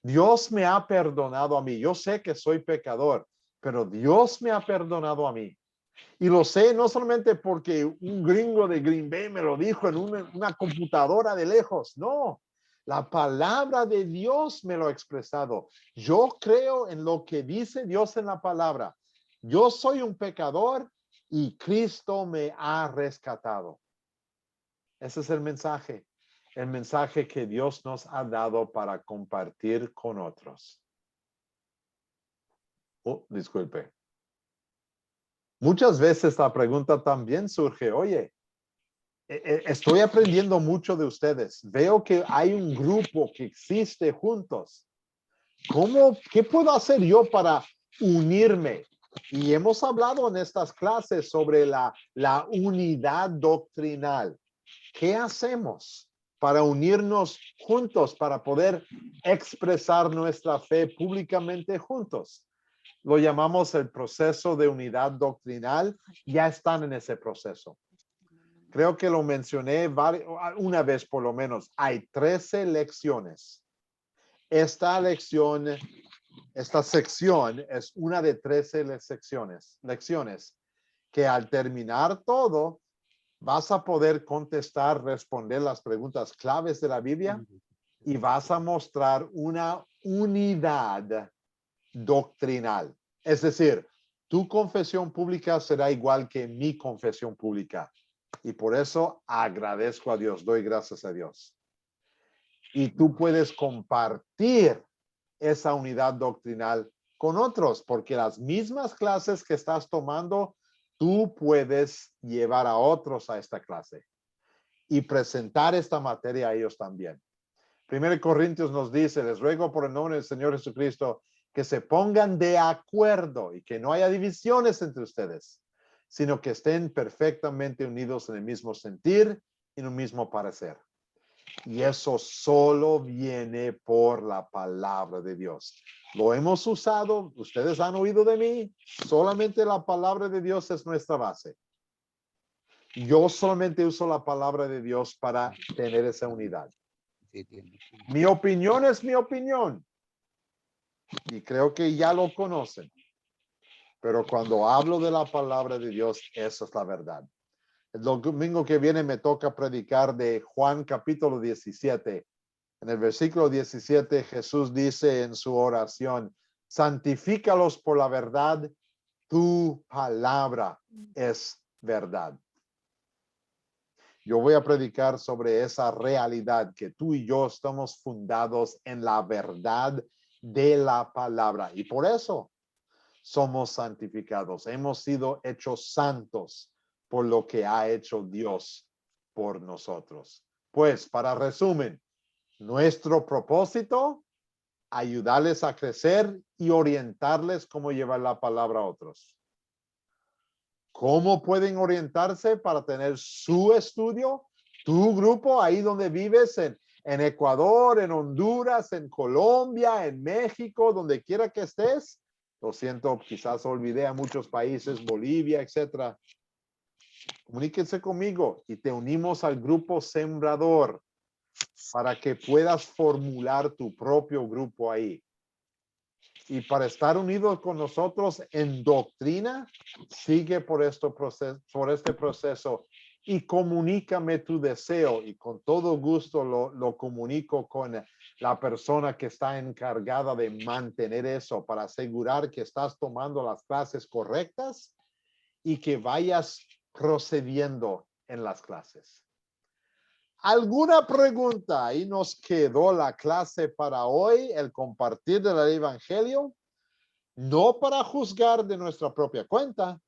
Dios me ha perdonado a mí. Yo sé que soy pecador, pero Dios me ha perdonado a mí. Y lo sé no solamente porque un gringo de Green Bay me lo dijo en una computadora de lejos. No, la palabra de Dios me lo ha expresado. Yo creo en lo que dice Dios en la palabra. Yo soy un pecador y Cristo me ha rescatado. Ese es el mensaje que Dios nos ha dado para compartir con otros. Oh, disculpe. Muchas veces la pregunta también surge, oye, estoy aprendiendo mucho de ustedes. Veo que hay un grupo que existe juntos. ¿Qué puedo hacer yo para unirme? Y hemos hablado en estas clases sobre la unidad doctrinal. ¿Qué hacemos para unirnos juntos, para poder expresar nuestra fe públicamente juntos? Lo llamamos el proceso de unidad doctrinal. Ya están en ese proceso. Creo que lo mencioné una vez por lo menos. Hay 13 lecciones. Esta sección es una de 13 lecciones que al terminar todo, vas a poder contestar, responder las preguntas claves de la Biblia y vas a mostrar una unidad doctrinal. Es decir, tu confesión pública será igual que mi confesión pública. Y por eso agradezco a Dios, doy gracias a Dios. Y tú puedes compartir esa unidad doctrinal con otros, porque las mismas clases que estás tomando, tú puedes llevar a otros a esta clase y presentar esta materia a ellos también. 1 Corintios nos dice, les ruego por el nombre del Señor Jesucristo que se pongan de acuerdo y que no haya divisiones entre ustedes, sino que estén perfectamente unidos en el mismo sentir y en un mismo parecer. Y eso solo viene por la palabra de Dios. Lo hemos usado, ustedes han oído de mí, solamente la palabra de Dios es nuestra base. Yo solamente uso la palabra de Dios para tener esa unidad. Mi opinión es mi opinión. Y creo que ya lo conocen. Pero cuando hablo de la palabra de Dios, esa es la verdad. El domingo que viene me toca predicar de Juan capítulo 17. En el versículo 17 Jesús dice en su oración, santifícalos por la verdad, tu palabra es verdad. Yo voy a predicar sobre esa realidad que tú y yo estamos fundados en la verdad de la palabra. Y por eso somos santificados. Hemos sido hechos santos por lo que ha hecho Dios por nosotros. Pues, para resumen, nuestro propósito, ayudarles a crecer y orientarles cómo llevar la palabra a otros. ¿Cómo pueden orientarse para tener su estudio, tu grupo, ahí donde vives, en Ecuador, en Honduras, en Colombia, en México, donde quiera que estés? Lo siento, quizás olvidé a muchos países, Bolivia, etcétera. Comuníquense conmigo y te unimos al grupo Sembrador para que puedas formular tu propio grupo ahí. Y para estar unidos con nosotros en doctrina, sigue por este proceso y comunícame tu deseo y con todo gusto lo comunico con la persona que está encargada de mantener eso para asegurar que estás tomando las clases correctas y que vayas procediendo en las clases. ¿Alguna pregunta? Ahí nos quedó la clase para hoy, el compartir del Evangelio, no para juzgar de nuestra propia cuenta,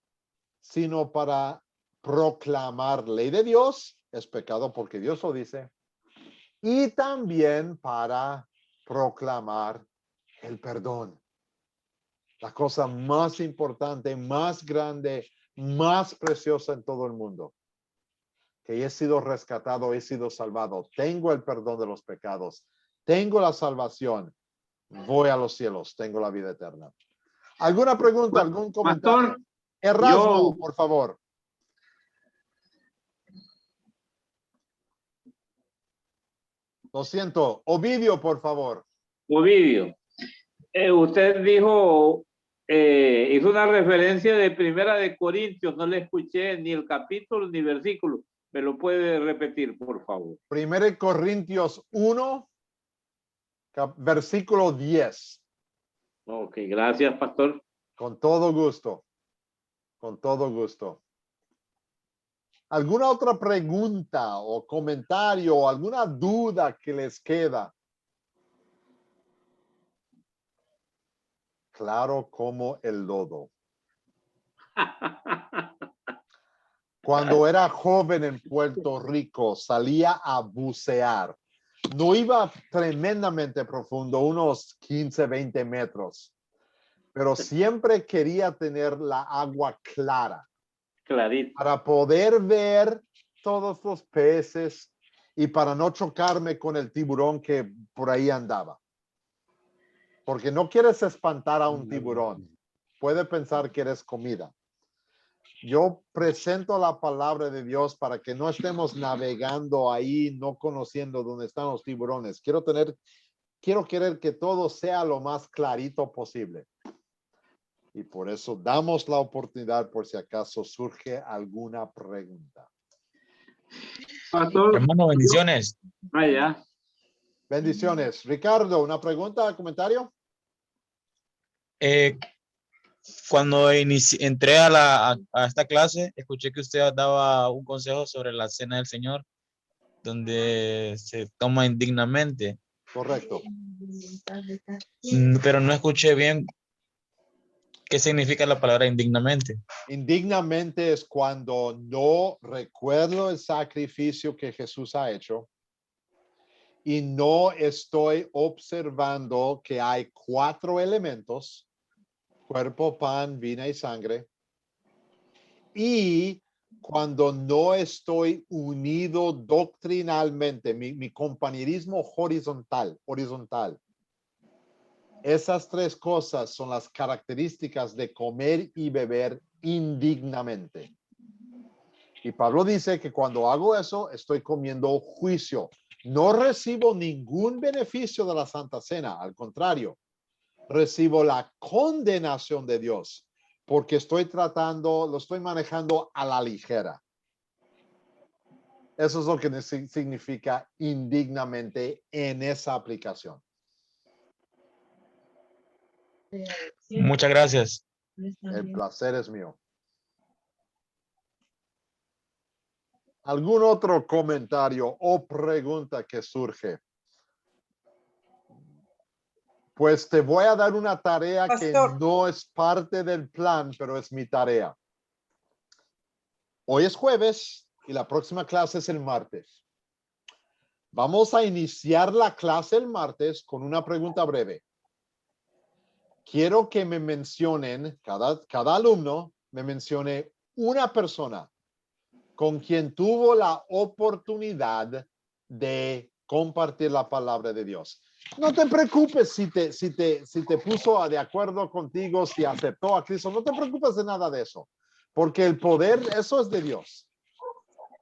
sino para proclamar ley de Dios, es pecado porque Dios lo dice, y también para proclamar el perdón. La cosa más importante, más grande, más preciosa en todo el mundo. Que he sido rescatado, he sido salvado, tengo el perdón de los pecados, tengo la salvación, voy a los cielos, tengo la vida eterna. ¿Alguna pregunta, algún comentario? Pastor, Erasmo, por favor. Lo siento. Ovidio, por favor. Ovidio, usted dijo, hizo una referencia de Primera de Corintios, no le escuché ni el capítulo ni versículo. ¿Me lo puede repetir, por favor? 1 Corintios 1, versículo 10. Ok, gracias, pastor. Con todo gusto. Con todo gusto. ¿Alguna otra pregunta o comentario o alguna duda que les queda? claro como el lodo. Cuando era joven en Puerto Rico, salía a bucear. No iba tremendamente profundo, unos 15, 20 metros, pero siempre quería tener la agua clara. Clarito. Para poder ver todos los peces y para no chocarme con el tiburón que por ahí andaba. Porque no quieres espantar a un tiburón. Puede pensar que eres comida. Yo presento la palabra de Dios para que no estemos navegando ahí, no conociendo dónde están los tiburones. Quiero querer que todo sea lo más clarito posible. Y por eso damos la oportunidad por si acaso surge alguna pregunta. Pastor. Hermano, bendiciones. Vaya. Bendiciones. Ricardo, ¿una pregunta, comentario? Cuando entré a esta clase, escuché que usted daba un consejo sobre la cena del Señor, donde se toma indignamente. Correcto. Pero no escuché bien qué significa la palabra indignamente. Indignamente es cuando no recuerdo el sacrificio que Jesús ha hecho y no estoy observando que hay 4 elementos: cuerpo, pan, vino y sangre. Y cuando no estoy unido doctrinalmente, mi compañerismo horizontal. Esas 3 cosas son las características de comer y beber indignamente. Y Pablo dice que cuando hago eso, estoy comiendo juicio. No recibo ningún beneficio de la Santa Cena. Al contrario, recibo la condenación de Dios porque lo estoy manejando a la ligera. Eso es lo que significa indignamente en esa aplicación. Muchas gracias. El placer es mío. ¿Algún otro comentario o pregunta que surge? Pues te voy a dar una tarea que no es parte del plan, pero es mi tarea. Hoy es jueves y la próxima clase es el martes. Vamos a iniciar la clase el martes con una pregunta breve. Quiero que me mencionen, cada alumno me mencione una persona con quien tuvo la oportunidad de compartir la palabra de Dios. No te preocupes si te puso de acuerdo contigo, si aceptó a Cristo. No te preocupes de nada de eso, porque el poder, eso es de Dios.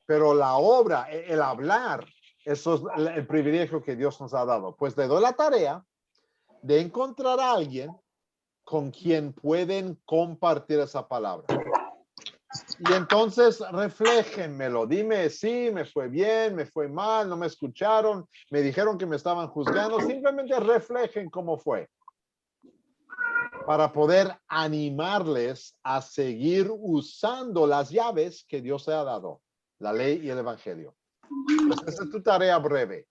Pero la obra, el hablar, eso es el privilegio que Dios nos ha dado. Pues le doy la tarea de encontrar a alguien con quien pueden compartir esa palabra. Y entonces refléjenmelo. Dime, sí, me fue bien, me fue mal, no me escucharon, me dijeron que me estaban juzgando. Simplemente reflejen cómo fue, para poder animarles a seguir usando las llaves que Dios te ha dado, la ley y el evangelio. Pues esa es tu tarea breve.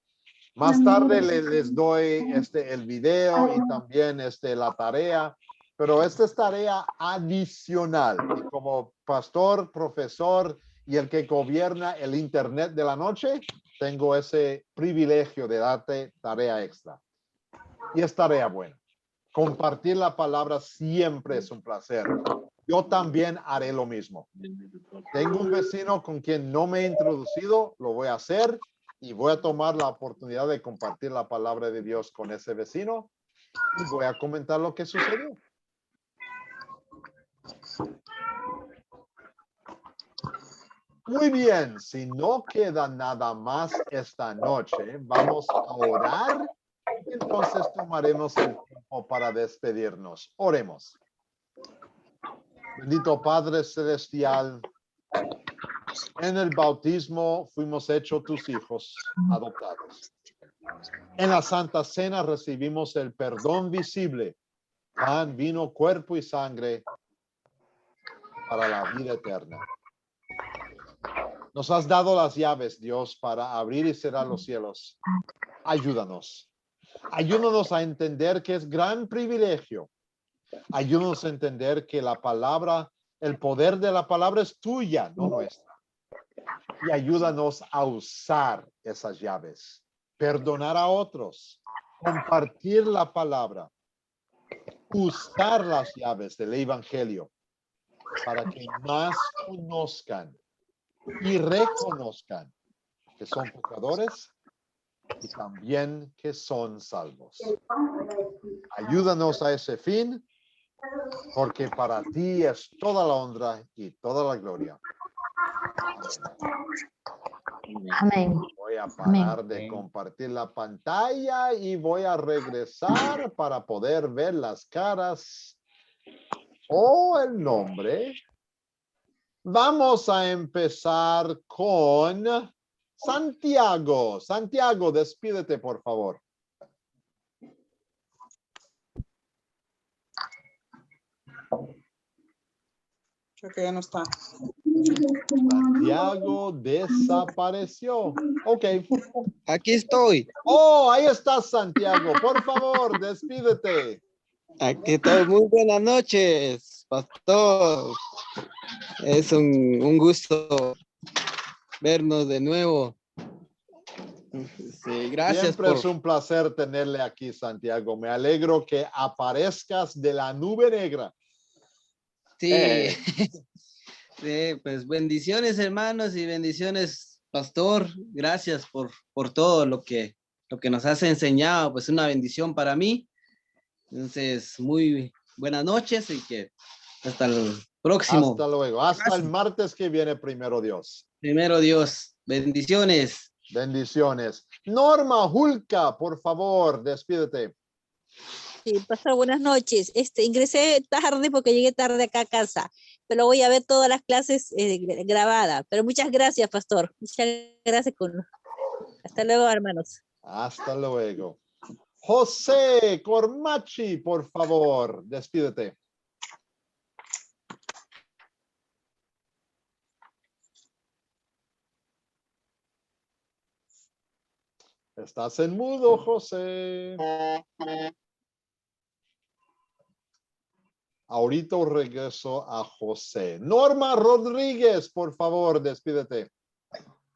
Más tarde les doy el video y también la tarea, pero esta es tarea adicional. Y como pastor, profesor y el que gobierna el internet de la noche, tengo ese privilegio de darte tarea extra. Y es tarea buena. Compartir la palabra siempre es un placer. Yo también haré lo mismo. Tengo un vecino con quien no me he introducido, lo voy a hacer y voy a tomar la oportunidad de compartir la palabra de Dios con ese vecino y voy a comentar lo que sucedió. Muy bien, si no queda nada más esta noche, vamos a orar y entonces tomaremos el tiempo para despedirnos. Oremos. Bendito Padre Celestial, en el bautismo fuimos hechos tus hijos adoptados. En la Santa Cena recibimos el perdón visible, pan, vino, cuerpo y sangre para la vida eterna. Nos has dado las llaves, Dios, para abrir y cerrar los cielos. Ayúdanos. Ayúdanos a entender que es gran privilegio Ayúdanos a entender que la palabra, el poder de la palabra es tuya, no nuestra. Y ayúdanos a usar esas llaves, perdonar a otros, compartir la palabra, usar las llaves del evangelio para que más conozcan y reconozcan que son pecadores y también que son salvos. Ayúdanos a ese fin, porque para ti es toda la honra y toda la gloria. Amén. Voy a parar de compartir la pantalla y voy a regresar para poder ver las caras o el nombre. Vamos a empezar con Santiago. Santiago, despídete, por favor. Creo que ya no está. Santiago desapareció. Ok. Aquí estoy. Oh, ahí estás, Santiago. Por favor, despídete. Aquí estoy. Muy buenas noches, pastor. Es un gusto vernos de nuevo. Sí, gracias. Siempre es un placer tenerle aquí, Santiago. Me alegro que aparezcas de la nube negra. Sí. Sí, pues bendiciones, hermanos, y bendiciones, pastor. Gracias por todo lo que nos has enseñado. Pues una bendición para mí. Entonces, muy buenas noches y que hasta el próximo. Hasta luego. Hasta el martes que viene, primero Dios. Primero Dios. Bendiciones. Bendiciones. Norma Julka, por favor, despídete. Sí, pastor, buenas noches. Ingresé tarde porque llegué tarde acá a casa, pero voy a ver todas las clases grabadas. Pero muchas gracias, pastor. Muchas gracias. Hasta luego, hermanos. Hasta luego. José Cormachi, por favor, despídete. Estás en mudo, José. Ahorita regreso a José. Norma Rodríguez, por favor, despídete.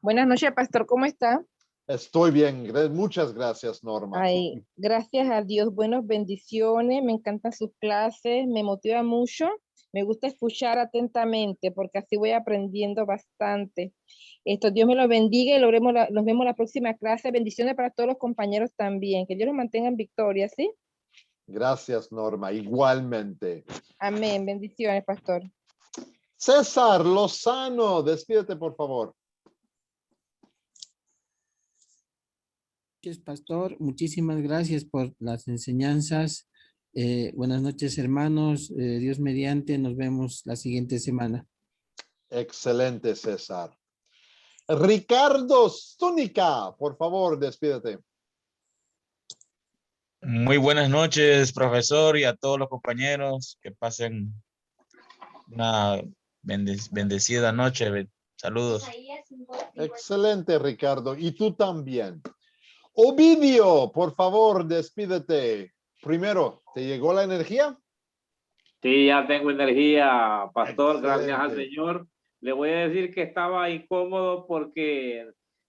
Buenas noches, pastor, ¿cómo está? Estoy bien, muchas gracias, Norma. Ay, gracias a Dios, buenas bendiciones, me encantan sus clases, me motiva mucho, me gusta escuchar atentamente porque así voy aprendiendo bastante. Dios me lo bendiga y nos vemos la próxima clase. Bendiciones para todos los compañeros también, que Dios los mantenga en victoria, ¿sí? Gracias, Norma, igualmente. Amén, bendiciones, pastor. César Lozano, despídete, por favor. Pastor, muchísimas gracias por las enseñanzas. Buenas noches, hermanos. Dios mediante, nos vemos la siguiente semana. Excelente, César. Ricardo Zúñiga, por favor, despídete. Muy buenas noches, profesor, y a todos los compañeros. Que pasen una bendecida noche. Saludos. Excelente, Ricardo. Y tú también. Ovidio, por favor, despídete. Primero, ¿te llegó la energía? Sí, ya tengo energía, pastor, Excelente. gracias al Señor. Le voy a decir que estaba incómodo porque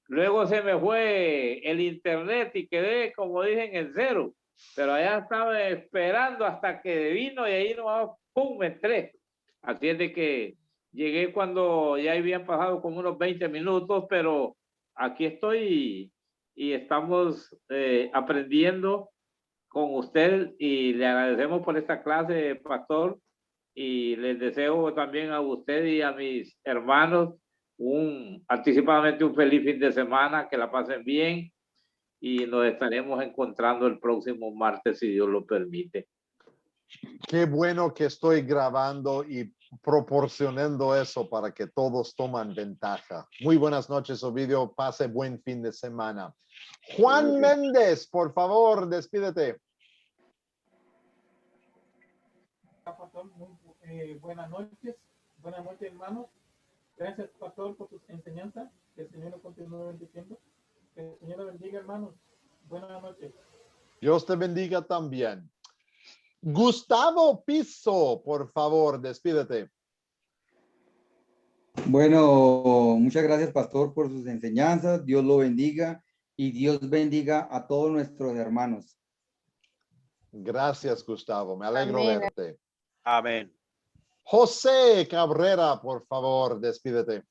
luego se me fue el internet y quedé, como dicen, en cero. Pero allá estaba esperando hasta que vino y ahí nomás, ¡pum!, me entré. Así es de que llegué cuando ya habían pasado como unos 20 minutos, pero aquí estoy y estamos aprendiendo con usted y le agradecemos por esta clase, pastor, y les deseo también a usted y a mis hermanos anticipadamente un feliz fin de semana, que la pasen bien y nos estaremos encontrando el próximo martes si Dios lo permite. Qué bueno que estoy grabando y proporcionando eso para que todos toman ventaja. Muy buenas noches, Ovidio. Pase buen fin de semana. Juan Méndez, por favor, despídete. Pastor, buenas noches, hermanos. Gracias, pastor, por tus enseñanzas. Que el Señor lo continúe bendiciendo. Que el Señor lo bendiga, hermanos. Buenas noches. Dios te bendiga también. Gustavo Piso, por favor, despídete. Bueno, muchas gracias, pastor, por sus enseñanzas. Dios lo bendiga y Dios bendiga a todos nuestros hermanos. Gracias, Gustavo. Me alegro Amén. verte. Amén. José Cabrera, por favor, despídete.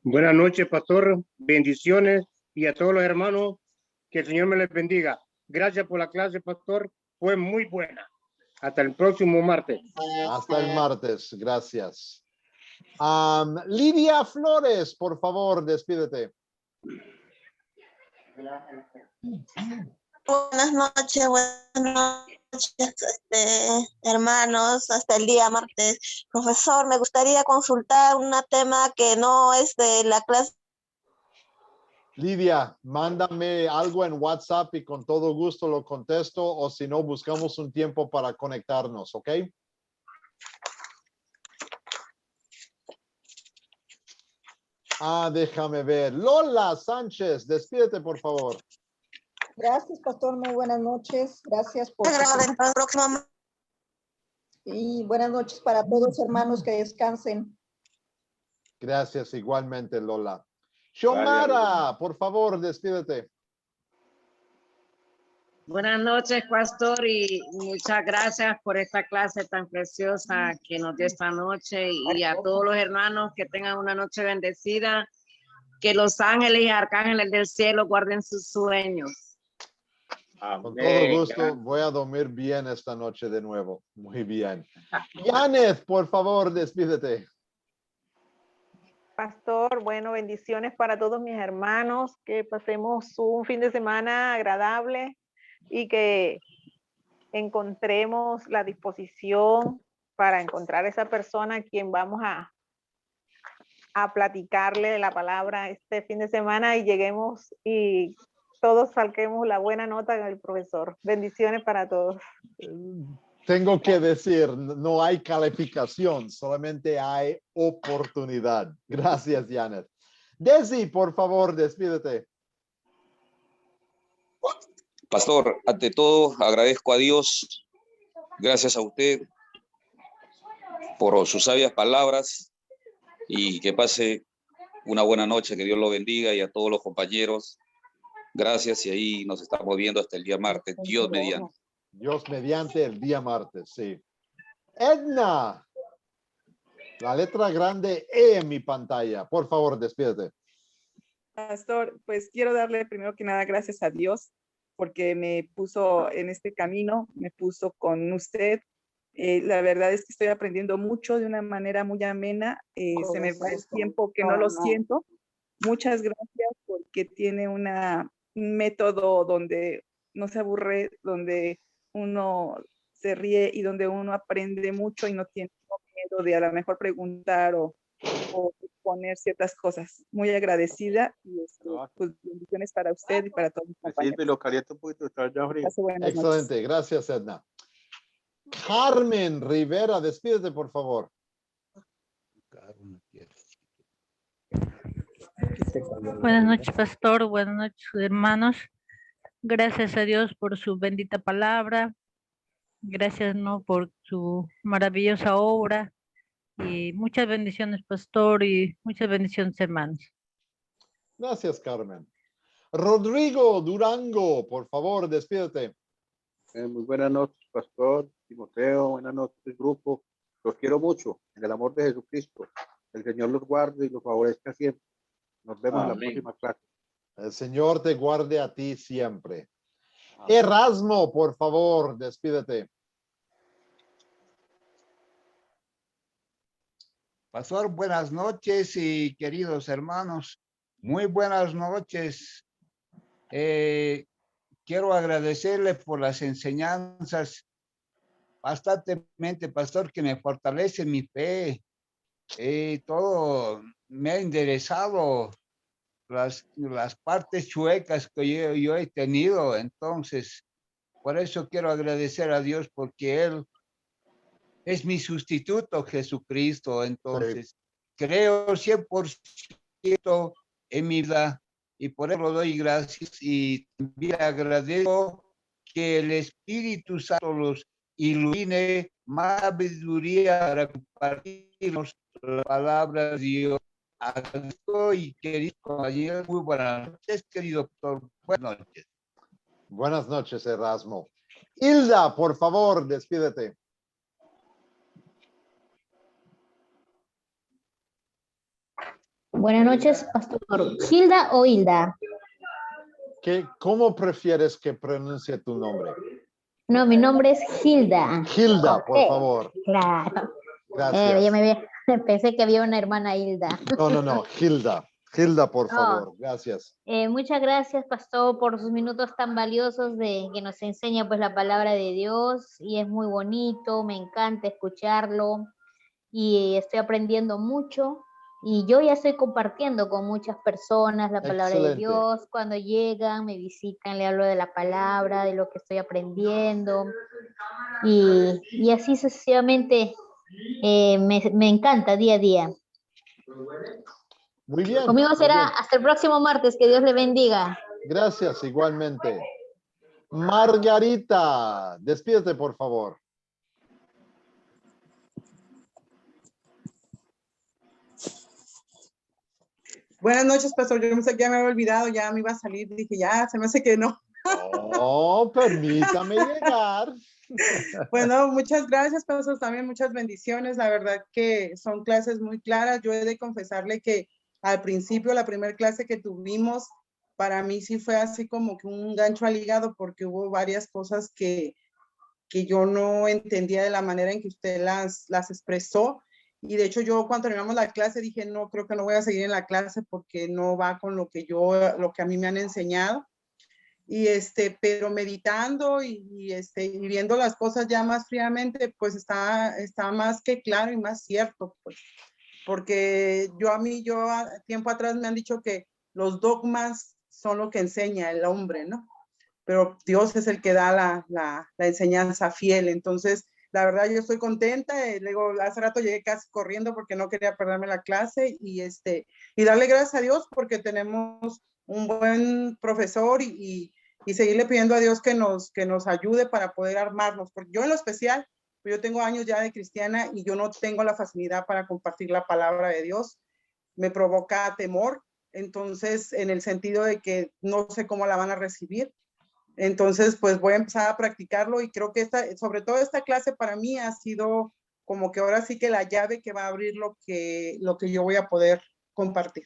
Buenas noches, pastor. Bendiciones y a todos los hermanos, que el Señor me les bendiga. Gracias por la clase, pastor. Fue muy buena. Hasta el próximo martes. Hasta el martes. Gracias. Lidia Flores, por favor, despídete. Buenas noches, hermanos, hasta el día martes. Profesor, me gustaría consultar un tema que no es de la clase. Lidia, mándame algo en WhatsApp y con todo gusto lo contesto, o si no, buscamos un tiempo para conectarnos, ¿ok? Déjame ver. Lola Sánchez, despídete, por favor. Gracias, pastor. Muy buenas noches. Gracias por... Y buenas noches para todos, hermanos, que descansen. Gracias, igualmente, Lola. Xiomara, por favor, despídete. Buenas noches, pastor, y muchas gracias por esta clase tan preciosa que nos dio esta noche, y a todos los hermanos que tengan una noche bendecida, que los ángeles y arcángeles del cielo guarden sus sueños. Con todo gusto, voy a dormir bien esta noche de nuevo. Muy bien. Yanet, por favor, despídete. Pastor, bueno, bendiciones para todos mis hermanos, que pasemos un fin de semana agradable y que encontremos la disposición para encontrar a esa persona a quien vamos a platicarle de la palabra este fin de semana, y lleguemos y todos saquemos la buena nota del profesor. Bendiciones para todos. Tengo que decir, no hay calificación, solamente hay oportunidad. Gracias, Janet. Desi, por favor, despídete. Pastor, ante todo agradezco a Dios, gracias a usted por sus sabias palabras, y que pase una buena noche, que Dios lo bendiga, y a todos los compañeros. Gracias, y ahí nos estamos viendo hasta el día martes, Dios mediante. Dios mediante el día martes, sí. Edna, la letra grande E en mi pantalla. Por favor, despídete. Pastor, pues quiero darle primero que nada gracias a Dios porque me puso en este camino, me puso con usted. La verdad es que estoy aprendiendo mucho de una manera muy amena. Se me va el tiempo que no lo siento. Muchas gracias, porque tiene un método donde no se aburre, donde uno se ríe y donde uno aprende mucho y no tiene miedo de a lo mejor preguntar o exponer ciertas cosas. Muy agradecida, y pues bendiciones para usted y para todos mis compañeros. Excelente, gracias, Edna. Carmen Rivera, despídete, por favor. Buenas noches, pastor. Buenas noches, hermanos. Gracias a Dios por su bendita palabra. Gracias, ¿no?, por su maravillosa obra. Y muchas bendiciones, pastor, y muchas bendiciones, hermanos. Gracias, Carmen. Rodrigo Durango, por favor, despídete. Muy buenas noches, pastor Timoteo. Buenas noches, grupo. Los quiero mucho en el amor de Jesucristo. El Señor los guarde y los favorezca siempre. Nos vemos en la próxima clase. El Señor te guarde a ti siempre. Erasmo, por favor, despídete. Pastor, buenas noches y queridos hermanos, muy buenas noches. Quiero agradecerle por las enseñanzas bastantemente, pastor, que me fortalece mi fe. Todo me ha enderezado las partes chuecas que yo he tenido. Entonces, por eso quiero agradecer a Dios, porque Él es mi sustituto, Jesucristo. Entonces, creo 100% en mi vida, y por eso doy gracias, y también agradezco que el Espíritu Santo los ilumine más sabiduría para compartirnos la palabra de Dios. Y querido compañero, muy buenas noches, querido doctor. Buenas noches. Buenas noches, Erasmo. Hilda, por favor, despídete. Buenas noches, pastor. ¿Hilda o Hilda? ¿Cómo prefieres que pronuncie tu nombre? No, mi nombre es Hilda. Hilda, por Ok, favor. Claro. Gracias. Pensé que había una hermana Hilda. No, Hilda. Hilda, por No. favor. Gracias. Muchas gracias, pastor, por sus minutos tan valiosos de que nos enseña pues la palabra de Dios, y es muy bonito, me encanta escucharlo y estoy aprendiendo mucho, y yo ya estoy compartiendo con muchas personas la palabra de Excelente. Dios. Cuando llegan, me visitan, le hablo de la palabra, de lo que estoy aprendiendo, y así sucesivamente. Me encanta día a día. Muy bien. Conmigo muy será bien. hasta el próximo martes. Que Dios le bendiga. Gracias, igualmente. Margarita, despídete, por favor. Buenas noches, pastor. Yo pensé que ya me había olvidado, ya me iba a salir. Dije, ya, se me hace que no. Oh, permítame llegar. Bueno, muchas gracias, pastor. También muchas bendiciones. La verdad que son clases muy claras. Yo he de confesarle que al principio, la primera clase que tuvimos, para mí sí fue así como que un gancho al hígado, porque hubo varias cosas que yo no entendía de la manera en que usted las expresó. Y de hecho yo cuando terminamos la clase dije, no, creo que no voy a seguir en la clase porque no va con lo que a mí me han enseñado. Y pero meditando y viendo las cosas ya más fríamente, pues está más que claro y más cierto, pues. Porque tiempo atrás me han dicho que los dogmas son lo que enseña el hombre, ¿no? Pero Dios es el que da la enseñanza fiel. Entonces, la verdad, yo estoy contenta. Luego, hace rato llegué casi corriendo porque no quería perderme la clase y darle gracias a Dios porque tenemos un buen profesor y seguirle pidiendo a Dios que nos ayude para poder armarnos. Porque yo en lo especial, yo tengo años ya de cristiana y yo no tengo la facilidad para compartir la palabra de Dios. Me provoca temor. Entonces, en el sentido de que no sé cómo la van a recibir. Entonces, pues voy a empezar a practicarlo y creo que sobre todo esta clase para mí ha sido como que ahora sí que la llave que va a abrir lo que yo voy a poder compartir.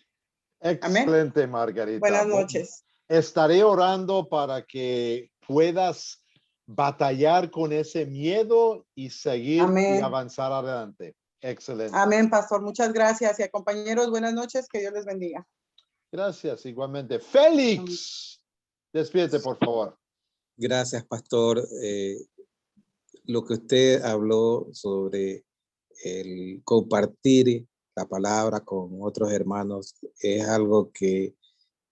Excelente, Margarita. Buenas noches. Estaré orando para que puedas batallar con ese miedo y seguir y avanzar adelante. Excelente. Amén, pastor. Muchas gracias. Y a compañeros, buenas noches. Que Dios les bendiga. Gracias, igualmente. Félix, despídete, por favor. Gracias, pastor. Lo que usted habló sobre el compartir la palabra con otros hermanos es algo que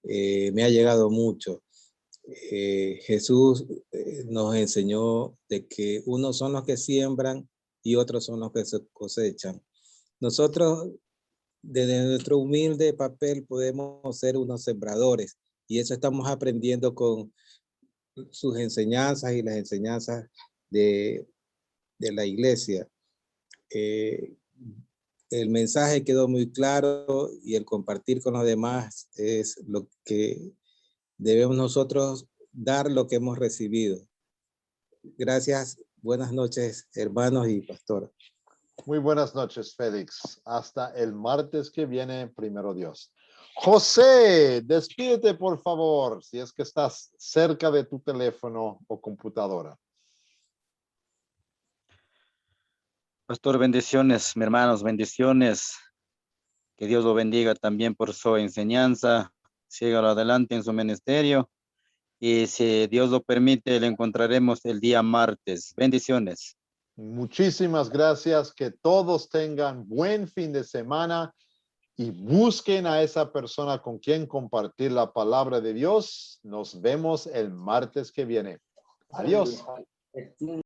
me ha llegado mucho. Jesús nos enseñó de que unos son los que siembran y otros son los que se cosechan. Nosotros, desde nuestro humilde papel, podemos ser unos sembradores y eso estamos aprendiendo con sus enseñanzas y las enseñanzas de la iglesia. El mensaje quedó muy claro y el compartir con los demás es lo que debemos nosotros dar, lo que hemos recibido. Gracias. Buenas noches, hermanos y pastora. Muy buenas noches, Félix. Hasta el martes que viene, primero Dios. José, despídete, por favor, si es que estás cerca de tu teléfono o computadora. Pastor, bendiciones, mis hermanos, bendiciones. Que Dios lo bendiga también por su enseñanza. Sígalo adelante en su ministerio. Y si Dios lo permite, le encontraremos el día martes. Bendiciones. Muchísimas gracias. Que todos tengan buen fin de semana y busquen a esa persona con quien compartir la palabra de Dios. Nos vemos el martes que viene. Adiós.